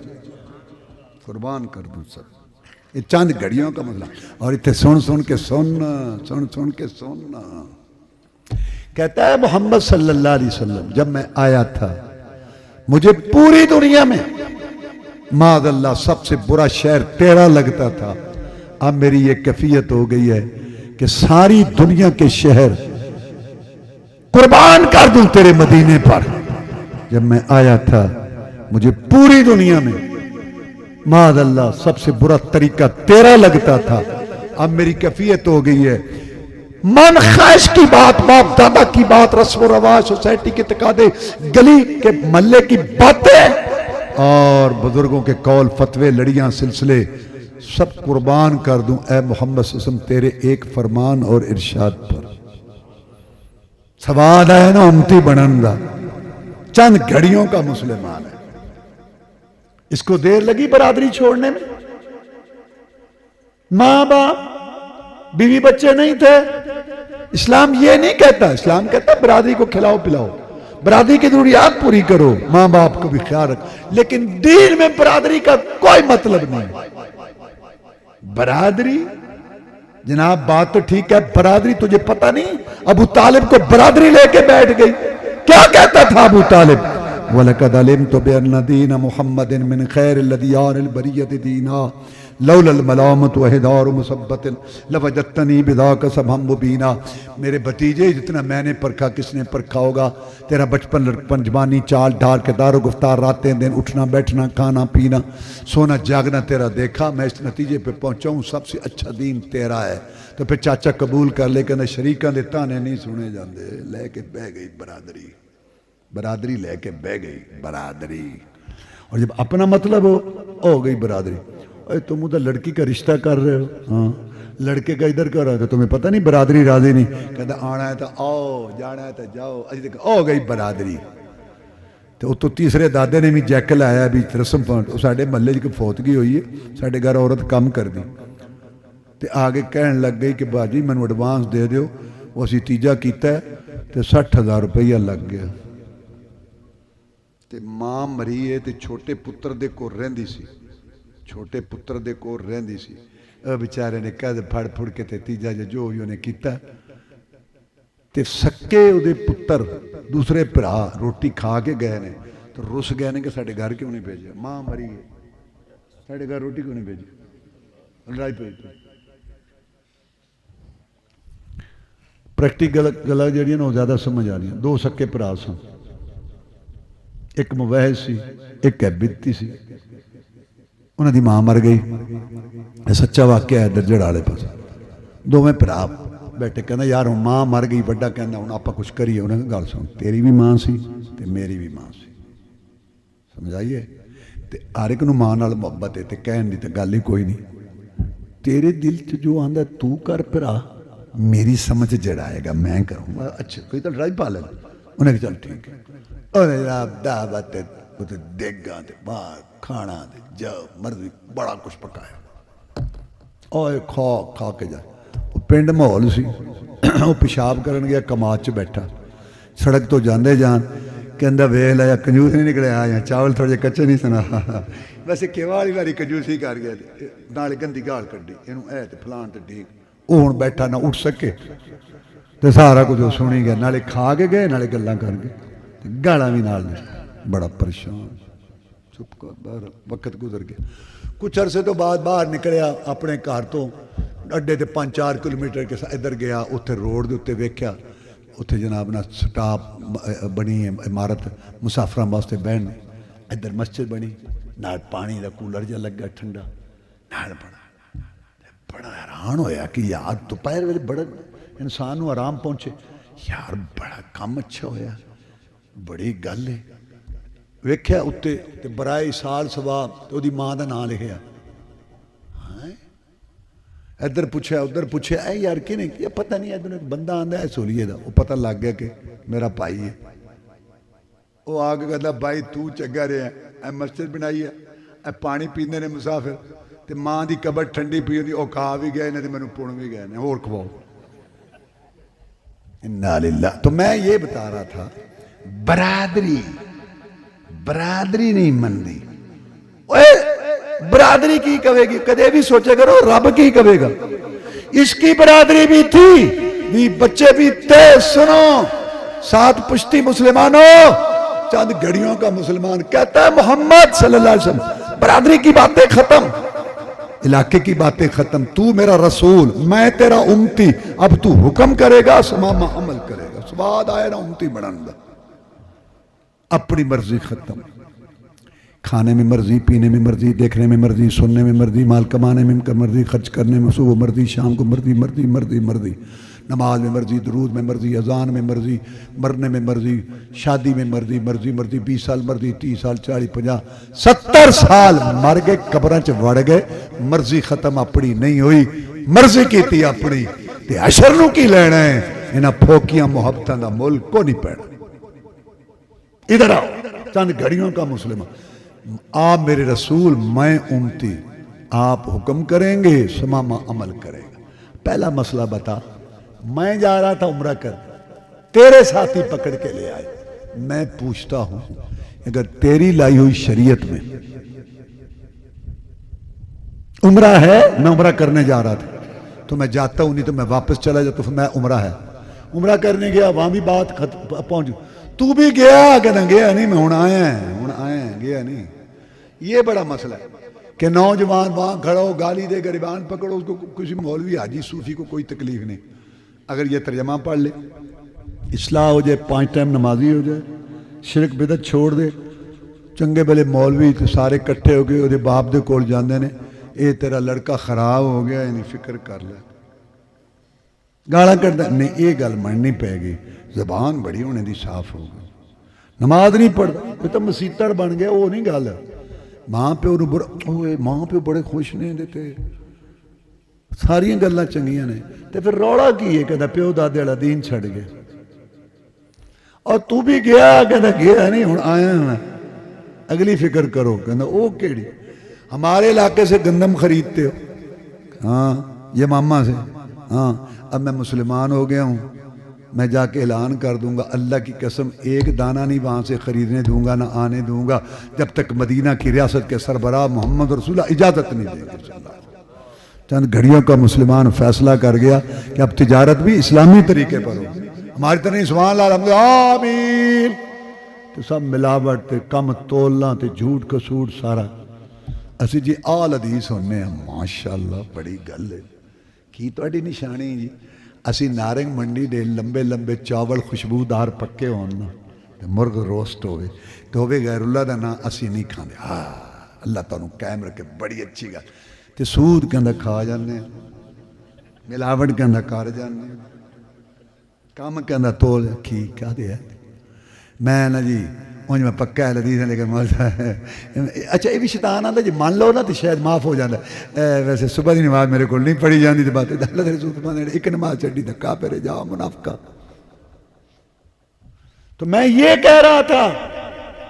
Speaker 1: قربان کر دوں سب۔ یہ چند گھڑیوں کا مسئلہ، اور اتنے سن کے سننا کہتا ہے محمد صلی اللہ علیہ وسلم جب میں آیا تھا مجھے پوری دنیا میں معاذ اللہ سب سے برا شہر تیرا لگتا تھا، اب میری یہ کیفیت ہو گئی ہے کہ ساری دنیا کے شہر قربان کر دوں تیرے مدینے پر، جب میں آیا تھا مجھے پوری دنیا میں معاذ اللہ سب سے برا طریقہ تیرا لگتا تھا، اب میری کیفیت ہو گئی ہے من خواہش کی بات، باپ دادا کی بات، رسم و رواج، سوسائٹی کے تقاضے، گلی کے محلے کی باتیں اور بزرگوں کے قول فتوے لڑیاں سلسلے سب قربان کر دوں اے محمد صلی اللہ علیہ وسلم تیرے ایک فرمان اور ارشاد پر۔ سواد ہے نا امتی بنندا، چند گھڑیوں کا مسلمان ہے، اس کو دیر لگی برادری چھوڑنے میں، ماں باپ بیوی بچے نہیں تھے، اسلام یہ نہیں کہتا، اسلام کہتا برادری کو کھلاؤ پلاؤ، برادری کی ضروریات پوری کرو، ماں باپ کو بھی خیال رکھ، لیکن دین میں برادری کا کوئی مطلب نہیں۔ برادری جناب بات تو ٹھیک ہے، برادری تجھے پتہ نہیں ابو طالب کو برادری لے کے بیٹھ گئی، کیا کہتا تھا ابو طالب؟ وَلَقَدْ عَلِمْتُ بِأَنَّ دِينَ مُحَمَّدٍ مِّن خَيْرِ الْأَدْيَانِ الْبَرِيَّةِ دِينًا لولا الملامت وحدار مصبت لوجدتنی بذاک سبحا مبینا۔ میرے بھتیجے جتنا میں نے پرکھا کس نے پرکھا ہوگا، تیرا بچپن لڑکپن جوانی چال ڈھال کردار و گفتار، راتیں دن اٹھنا بیٹھنا کھانا پینا سونا جاگنا تیرا دیکھا، میں اس نتیجے پہ پہنچا ہوں سب سے اچھا دین تیرا ہے۔ تو پھر چاچا قبول کر لے کہ شریکاں دے تانے نہیں سنے جاندے، لے کے بہ گئی برادری لے کے بہ گئی برادری، اور جب اپنا مطلب ہو گئی برادری۔ اے تم ادھر لڑکی کا رشتہ کر رہے ہو، ہاں لڑکے کا ادھر کر رہا ہے، تمہیں پتہ نہیں برادری راضی نہیں، کہتا آنا ہے تو آؤ جانا ہے تو جاؤ، ہو گئی برادری۔ تو تیسرے دادے نے بھی جیکل آیا بھی رسم پوائنٹ، ساڑھے محلے کی فوتگی ہوئی ہے، ساڑھے گھر عورت کم کر دی، تو آگے کہنے لگ گئی کہ باجی میں ایڈوانس دے دیو، وہ اسی تیجا کیتا ہے تو 60,000 روپیہ لگ گیا۔ تے ماں مری ہے تے چھوٹے پتر دے کو رہندی سی، چھوٹے پتر دے کو رہندی سی، بیچارے نے کہہ پھڑ پھڑ کے تے تیجا جو انہیں کیتا تے سکے دے پتر دوسرے پرا روٹی کھا کے گئے نے تو رس گئے نے کہ ساڑھے گھر کیوں نہیں بھیجے، ماں مری ہے ساڑھے گھر روٹی کیوں نہیں بھیجی، لڑائی پہ پریکٹیکل گلا جڑیاں نا زیادہ سمجھ آ رہی ہیں۔ 2 سکے پرا سن، ایک موحد سی ایک عبدتی سی، انہوں دی ماں مر گئی، سچا واقعہ ہے درجڑ آلے پاس، دو میں پرا بیٹھے کہنا یار ہوں ماں مر گئی، بڑا کہنا ہوں آپ کچھ کریے، انہوں نے گال سن تیری بھی ماں سی تے میری بھی ماں سی، سمجھائیے تے ہر ایک نو ماں نال محبت ہے تے کہن دی تے گل ہی کوئی نہیں، تیرے دل چ جو آندا تو کر پرا، میری سمجھ جڑائے گا میں کروں گا، اچھا کوئی تو لڑائی پا لے، انہیں کہ چل ٹھیک ہے، انہیں جناب دعوت دیگاں تے باہر کھانا تے جاؤ مرضی بڑا کچھ پکایا، اور کھا کے جائے. وہ پنڈ ماحول سی. وہ پیشاب کرن گیا کماد چ بیٹھا, سڑک تو جاندے جان کہندا ویکھ لیا کنجوس نہیں نکلیا یا چاول تھوڑے جے کچے نہیں سنا. ویسے والی واری کنجوسی کر گیا نالے گندی گال کڈی اینوں اے تے فلان تے ٹھیک. وہ ہن بیٹھا نہ اٹھ سکے تے سارا کچھ سنی گیا, نالے کھا کے گئے نالے گلاں کر گئے گالاں بھی نال. بڑا پریشان, چپ کر باہر. وقت گزر گیا. کچھ عرصے تو بعد باہر نکلیا اپنے گھر تو اڈے تے 5-4 کلومیٹر کے ادھر گیا. اتنے روڈ دے اتنے ویکھیا اتنے جناب نا سٹاپ بنی ہے عمارت مسافراں واسطے بہن. ادھر مسجد بنی نال پانی دا کولر جا لگا ٹھنڈا نال. بڑا حیران ہویا کہ یار دوپہر ویلے بڑا انسان نو آرام پہنچے. یار بڑا کام اچھا ہویا, بڑی گل ہے. ویکھیا اتنے تے برائے سال ثواب تے دی ماں دا نام لکھیا. ادھر پوچھا ادھر پوچھا, اے یار کہ نہیں یہ پتہ نہیں. ادھر ایک بندہ آندا ہے سولیے دا, وہ پتہ لگ گیا کہ میرا بھائی ہے. وہ آ کے کہتا بھائی تو چنگا رہا, اے مسجد بنائی ہے, اے پانی پیندے نے مسافر تے ماں دی قبر ٹھنڈی پی ہوندی, او کھا بھی گئے نے تے مینوں پون بھی گئے نے, اور کھواؤ. انا للہ. تو میں یہ بتا رہا تھا برادری نہیں مندی. برادری کی کہے گی کدے بھی سوچے کرو رب کی کہے گا. اس کی برادری بھی تھی, بھی بچے بھی تھے. سنو 7 پشتی مسلمانوں, چند گھڑیوں کا مسلمان کہتا ہے محمد صلی اللہ علیہ وسلم برادری کی باتیں ختم, علاقے کی باتیں ختم. تو میرا رسول, میں تیرا امتی, اب تو حکم کرے گا سماما عمل کرے گا. سواد آئے نا امتی بڑھن دا. اپنی مرضی ختم. کھانے میں مرضی, پینے میں مرضی, دیکھنے میں مرضی, سننے میں مرضی, مال کمانے میں مرضی, خرچ کرنے میں صبح مرضی, شام کو مرضی مرضی مرضی مرضی, نماز میں مرضی, درود میں مرضی, اذان میں مرضی, مرنے میں مرضی, شادی میں مرضی مرضی مرضی. 20 سال مرضی, 30 سال, 40 50 70 سال مر گئے, قبراں چ وڑ گئے, مرضی ختم. اپنی نہیں ہوئی, مرضی کیتی اپنی. تے حشر نو کی لینا ہے, انہاں پھوکیاں محبتاں دا مول کو نہیں پینا. ادھر آؤ, چند گھڑیوں کا مسلمان. آپ میرے رسول, میں امتی, آپ حکم کریں گے سماما عمل کرے گا. پہلا مسئلہ بتا, میں جا رہا تھا عمرہ کر, تیرے ساتھی پکڑ کے لے آئے. میں پوچھتا ہوں اگر تیری لائی ہوئی شریعت میں عمرہ ہے, میں عمرہ کرنے جا رہا تھا تو میں جاتا ہوں, نہیں تو میں واپس چلا جاتا. تو میں عمرہ ہے, عمرہ کرنے گیا, وہاں بھی بات پہنچ. تو بھی گیا کہ نہ گیا نہیں, میں ہوں آیا ہیں گیا نہیں. یہ بڑا مسئلہ ہے کہ نوجوان وہاں کھڑا ہو, گالی دے, گریبان پکڑو, اس کو کسی مولوی حاجی صوفی کو کوئی تکلیف نہیں. اگر یہ ترجمہ پڑھ لے, اصلاح ہو جائے, 5 ٹائم نمازی ہو جائے, شرک بدعت چھوڑ دے. چنگے بلے مولوی تو سارے کٹھے ہو گئے, وہ باپ دے کول جاندے نے, اے تیرا لڑکا خراب ہو گیا, یعنی فکر کر لے. گالا کرتا نہیں, یہ گل مننی پے گی, زبان بڑی ہونے دی صاف ہو گئی. نماز نہیں پڑھتا, یہ تو مسیتڑ بن گیا, وہ نہیں گل. ماں پیو نو بڑا, ماں پیو بڑے خوش نے دیتے, ساری گلاں چنگیاں نے. تے پھر روڑا کی ہے, کہتا پیو دادے والا دین چھڑ گئے. اور تو بھی گیا, کہتا گیا نہیں, ہوں آیا میں, اگلی فکر کرو. کہتا او کیڑی, ہمارے علاقے سے گندم خریدتے ہو, ہاں یہ ماما سے, ہاں اب میں مسلمان ہو گیا ہوں, میں جا کے اعلان کر دوں گا, اللہ کی قسم ایک دانہ نہیں وہاں سے خریدنے دوں گا, نہ آنے دوں گا, جب تک مدینہ کی ریاست کے سربراہ محمد رسول اللہ اجازت نہیں دیں گے. چند گھڑیوں کا مسلمان فیصلہ کر گیا کہ اب تجارت بھی اسلامی طریقے پر ہو. ہماری طرح نہیں, سبحان اللہ آمین. تو سب ملاوٹ تے کم تولنا تے جھوٹ کسوٹ سارا. اسی جی آل حدیث ہونے ہیں, ماشاءاللہ بڑی گل ہے. کی تہاڈی نشانی جی, اسی نارنگ منڈی دے لمبے لمبے چاول خوشبودار پکے ہونا, مرغ روسٹ ہوئے تو ہوئے غیر اللہ دا نا, اسی نہیں کھانے. اللہ تعالیٰ قائم رکھے, بڑی اچھی گل. تے سود کہندا کھا جانے, ملاوٹ کہندا کر جانے, کام کہندا تول کی کیا دیا. میں نا جی انج میں پکا ہے حدیث ہے, لیکن اچھا یہ بھی شیطان آتا جی مان لو نا تو شاید معاف ہو جاتا. ویسے صبح دی نماز میرے کو نہیں پڑھی جاندی, تو بات ہے اللہ رسول فرماتے ایک نماز چڑھی دھکا پھرے جا منافقہ. تو میں یہ کہہ رہا تھا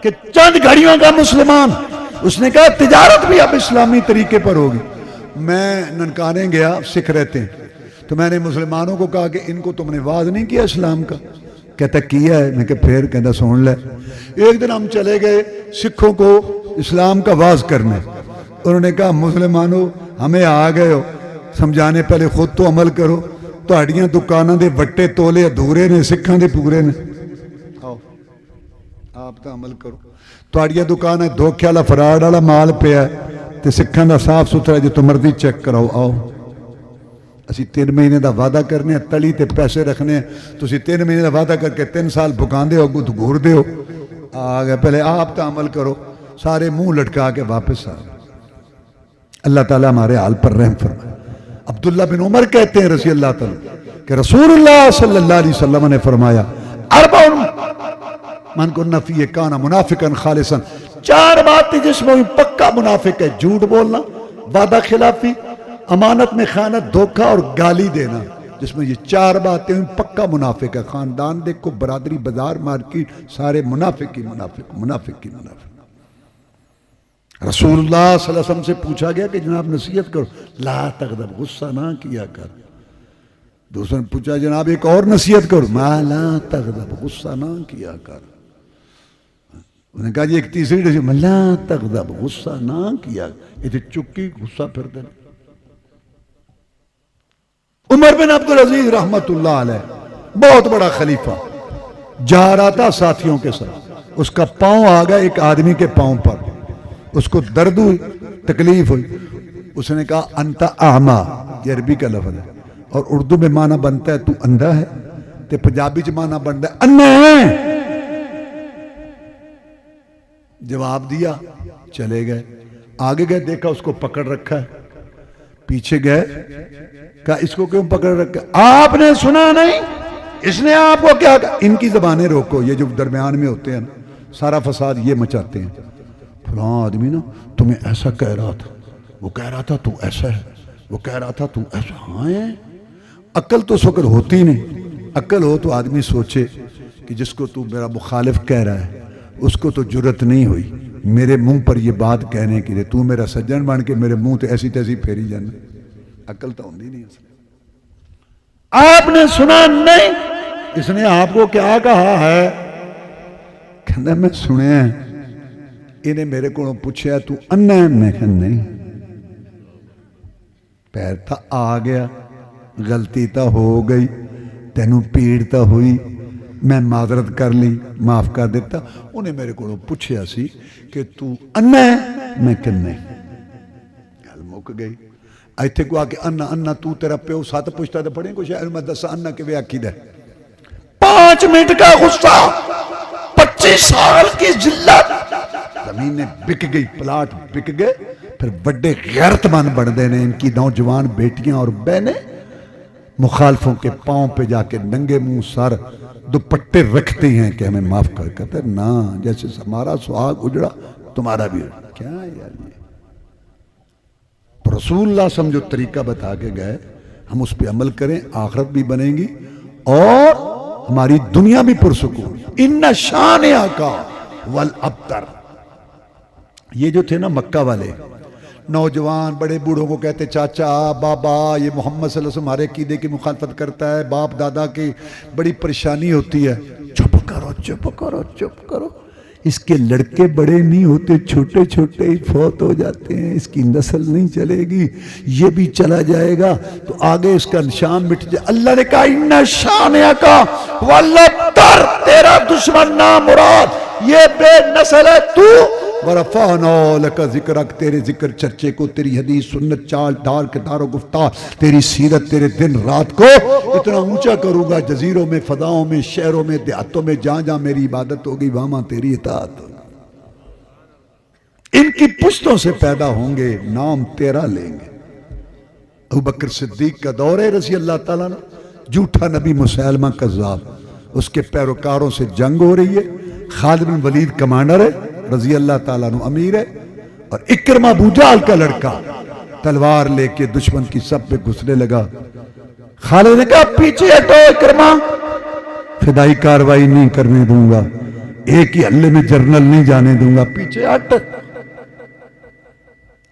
Speaker 1: کہ چند گھڑیوں کا مسلمان, اس نے کہا تجارت بھی اب اسلامی طریقے پر ہوگی. میں ننکانے گیا، سکھ رہتے ہیں، تو میں نے مسلمانوں کو کہا کہ ان کو تم نے واز نہیں کیا اسلام کا؟ کہتا کیا ہے۔ میں کہ پھر کہتا سن لے۔ ایک دن ہم چلے گئے سکھوں کو اسلام کا واز کرنے، انہوں نے کہا مسلمانوں ہمیں آ گئے ہو سمجھانے، پہلے خود تو عمل کرو، تہاڑیاں دکاناں دے وٹے تولے ادھورے نے، سکھاں دے پورے نے، آؤ آپ تو عمل کرو۔ تہاڑیاں دکاناں دھوکے والا فراڈ والا مال پیا ہے تے سکھاں دا صاف ستھرا جو تو مرضی چیک کراؤ، آؤ اسی 3 مہینے دا وعدہ کرنے ہیں، تلی تے پیسے رکھنے ہیں، تو اسی 3 مہینے دا وعدہ کر کے 3 سال بکان دے ہو، گھور دے ہو، آگے پہلے آپ تا عمل کرو، سارے منہ لٹکا کے واپس آ۔ اللہ تعالیٰ ہمارے حال پر رحم فرمائے۔ عبداللہ بن عمر کہتے ہیں رضی اللہ تعالیٰ کہ رسول اللہ صلی اللہ علیہ وسلم نے فرمایا اربعن من کن فیہ کان منافقا خالصا، 4 باتیں جس میں پکا منافق ہے، جھوٹ بولنا، وعدہ خلافی، امانت میں خیانت، دھوکہ اور گالی دینا، جس میں یہ 4 باتیں پکا منافق ہے۔ خاندان دیکھو، برادری، بازار، مارکیٹ، سارے منافق ہی منافق، منافق ہی منافق۔ رسول اللہ صلی اللہ علیہ وسلم سے پوچھا گیا کہ جناب نصیحت کرو، لا تغضب، غصہ نہ کیا کر۔ دوسرے نے پوچھا جناب ایک اور نصیحت کرو، ما لا تغضب، غصہ نہ کیا کر۔ انہوں نے کہا جی ایک تیسری نصیحت، لا تغضب، غصہ نہ کیا، یہ تو چکی غصہ پھر دے۔ عمر بن عبدالعزیز رحمت اللہ علیہ بہت بڑا خلیفہ جا رہا تھا ساتھیوں کے ساتھ، اس کا پاؤں آ گیا ایک آدمی کے پاؤں پر، اس کو درد ہوئی، تکلیف ہوئی، اس نے کہا انتا اعما، یہ عربی کا لفظ ہے اور اردو میں معنی بنتا ہے تو اندھا ہے، تے پنجابی چ معنی بنتا ہے اندھا ہے۔ جواب دیا، چلے گئے، آگے گئے، دیکھا اس کو پکڑ رکھا ہے، پیچھے گئے، کہا اس کو کیوں پکڑ رکھا ہے؟ آپ نے سنا نہیں اس نے آپ کو کیا کہا؟ ان کی زبانیں روکو، یہ جو درمیان میں ہوتے ہیں سارا فساد یہ مچاتے ہیں۔ فلاں آدمی نا تمہیں ایسا کہہ رہا تھا، وہ کہہ رہا تھا تو ایسا ہے، وہ کہہ رہا تھا تو ایسا۔ ہاں ہے، عقل تو اس وقت ہوتی نہیں، عقل ہو تو آدمی سوچے کہ جس کو تو میرا مخالف کہہ رہا ہے اس کو تو جرت نہیں ہوئی میرے منہ پر یہ بات کہنے کے لیے، تو میرا سجن بن کے میرے منہ تے ایسی تیسی پھیری جانا، عقل تو ہوندی نہیں۔ آپ نے سنا نہیں اس نے آپ کو کیا کہا ہے؟ کہنا میں سنے ہیں، انہیں میرے کو پوچھا تو انا ہے، میں کہا نہیں، پیر تھا آ گیا، غلطی تا ہو گئی، تینوں پیڑ تا ہوئی، میں معذرت کر لی، معاف کر دیتا۔ انہیں میرے کو پوچھا سی کہ تو انا ہے، میں کہا نہیں، گل مک گئی۔ ایتھے کو آ کے انا انا تو تیرا پیو ساتھ پوچھتا تھا پڑھیں کو شاید میں دسا انا کے وے آکھی دے۔ 5 منٹ کا غصہ، 25 سال کی ذلت، زمینیں بک گئی، پلاٹ بک گئے، پھر بڑے غیرت مند بن دینے۔ ان کی نوجوان بیٹیاں اور بہنیں مخالفوں کے پاؤں پہ جا کے ننگے منہ سر دوپٹے رکھتے ہیں کہ ہمیں معاف کر، کہتے ہیں نا جیسے ہمارا سہاگ اجڑا تمہارا بھی اجڑا۔ کیا ہے یار یہ؟ رسول اللہ سمجھو طریقہ بتا کے گئے، ہم اس پہ عمل کریں، آخرت بھی بنیں گی اور ہماری دنیا بھی پرسکون۔ ان شانئک والابتر، یہ جو تھے نا مکہ والے نوجوان بڑے بوڑھوں کو کہتے چاچا بابا، یہ محمد صلی اللہ علیہ وسلم ہمارے عقیدے کی مخالفت کرتا ہے، باپ دادا کی بڑی پریشانی ہوتی ہے، چپ کرو چپ کرو چپ کرو، اس کے لڑکے بڑے نہیں ہوتے، چھوٹے چھوٹے ہی فوت ہو جاتے ہیں، اس کی نسل نہیں چلے گی، یہ بھی چلا جائے گا تو آگے اس کا نشان مٹ جائے۔ اللہ نے کہا ان شانئک والابتر، تیرا دشمن نامراد یہ بے نسل ہے تو، وَرَفَعْنَا لَكَ ذِكْرَكَ، تیرے ذکر چرچے کو، تیری حدیث سنت چال ڈھال کردار و گفتار، تیری سیرت، تیرے دن رات کو اتنا اونچا کروں گا، جزیروں میں، فضاؤں میں، شہروں میں، دیہاتوں میں، جہاں جہاں میری عبادت ہوگی وہاں تیری اطاعت ہوگی۔ ان کی پشتوں سے پیدا ہوں گے، نام تیرا لیں گے۔ ابوبکر صدیق کا دور ہے رضی اللہ تعالیٰ نے، جھوٹا نبی مسیلمہ کذاب، اس کے پیروکاروں سے جنگ ہو رہی ہے، خالد بن ولید کمانڈر ہے، رضی اللہ تعالیٰ عنہ امیر ہے، اور اکرمہ ابو جہل کا لڑکا تلوار لے کے دشمن کی صف پہ گھسنے لگا۔ خالد نے کہا پیچھے ہٹو اکرمہ، فدائی کاروائی نہیں کرنے دوں گا، ایک ہی حلے میں جرنل نہیں جانے دوں گا، پیچھے ہٹ۔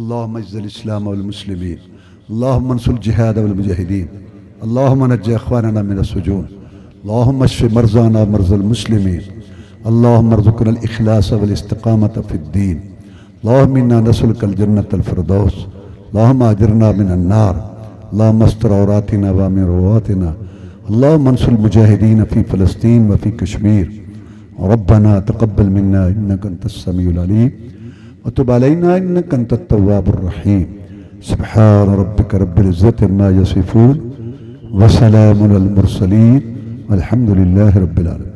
Speaker 1: اللهم اعز الاسلام والمسلمين اللهم انصر الجهاد والمجاهدين اللهم نجِ اخواننا من السجون اللهم اشف مرضانا ومرضى المسلمين اللهم ارزقنا الاخلاص والاستقامة في الدين اللهم انا نسألك الجنة الفردوس اللهم اجرنا من النار اللهم استر عوراتنا وامن رواتنا اللهم انصر المجاهدين في فلسطين وفي كشمير ربنا تقبل منا انك انت السميع العليم وتب علينا انك انت التواب الرحيم سبحان ربك رب العزة عما يصفون وسلام على المرسلين والحمد لله رب العالمين.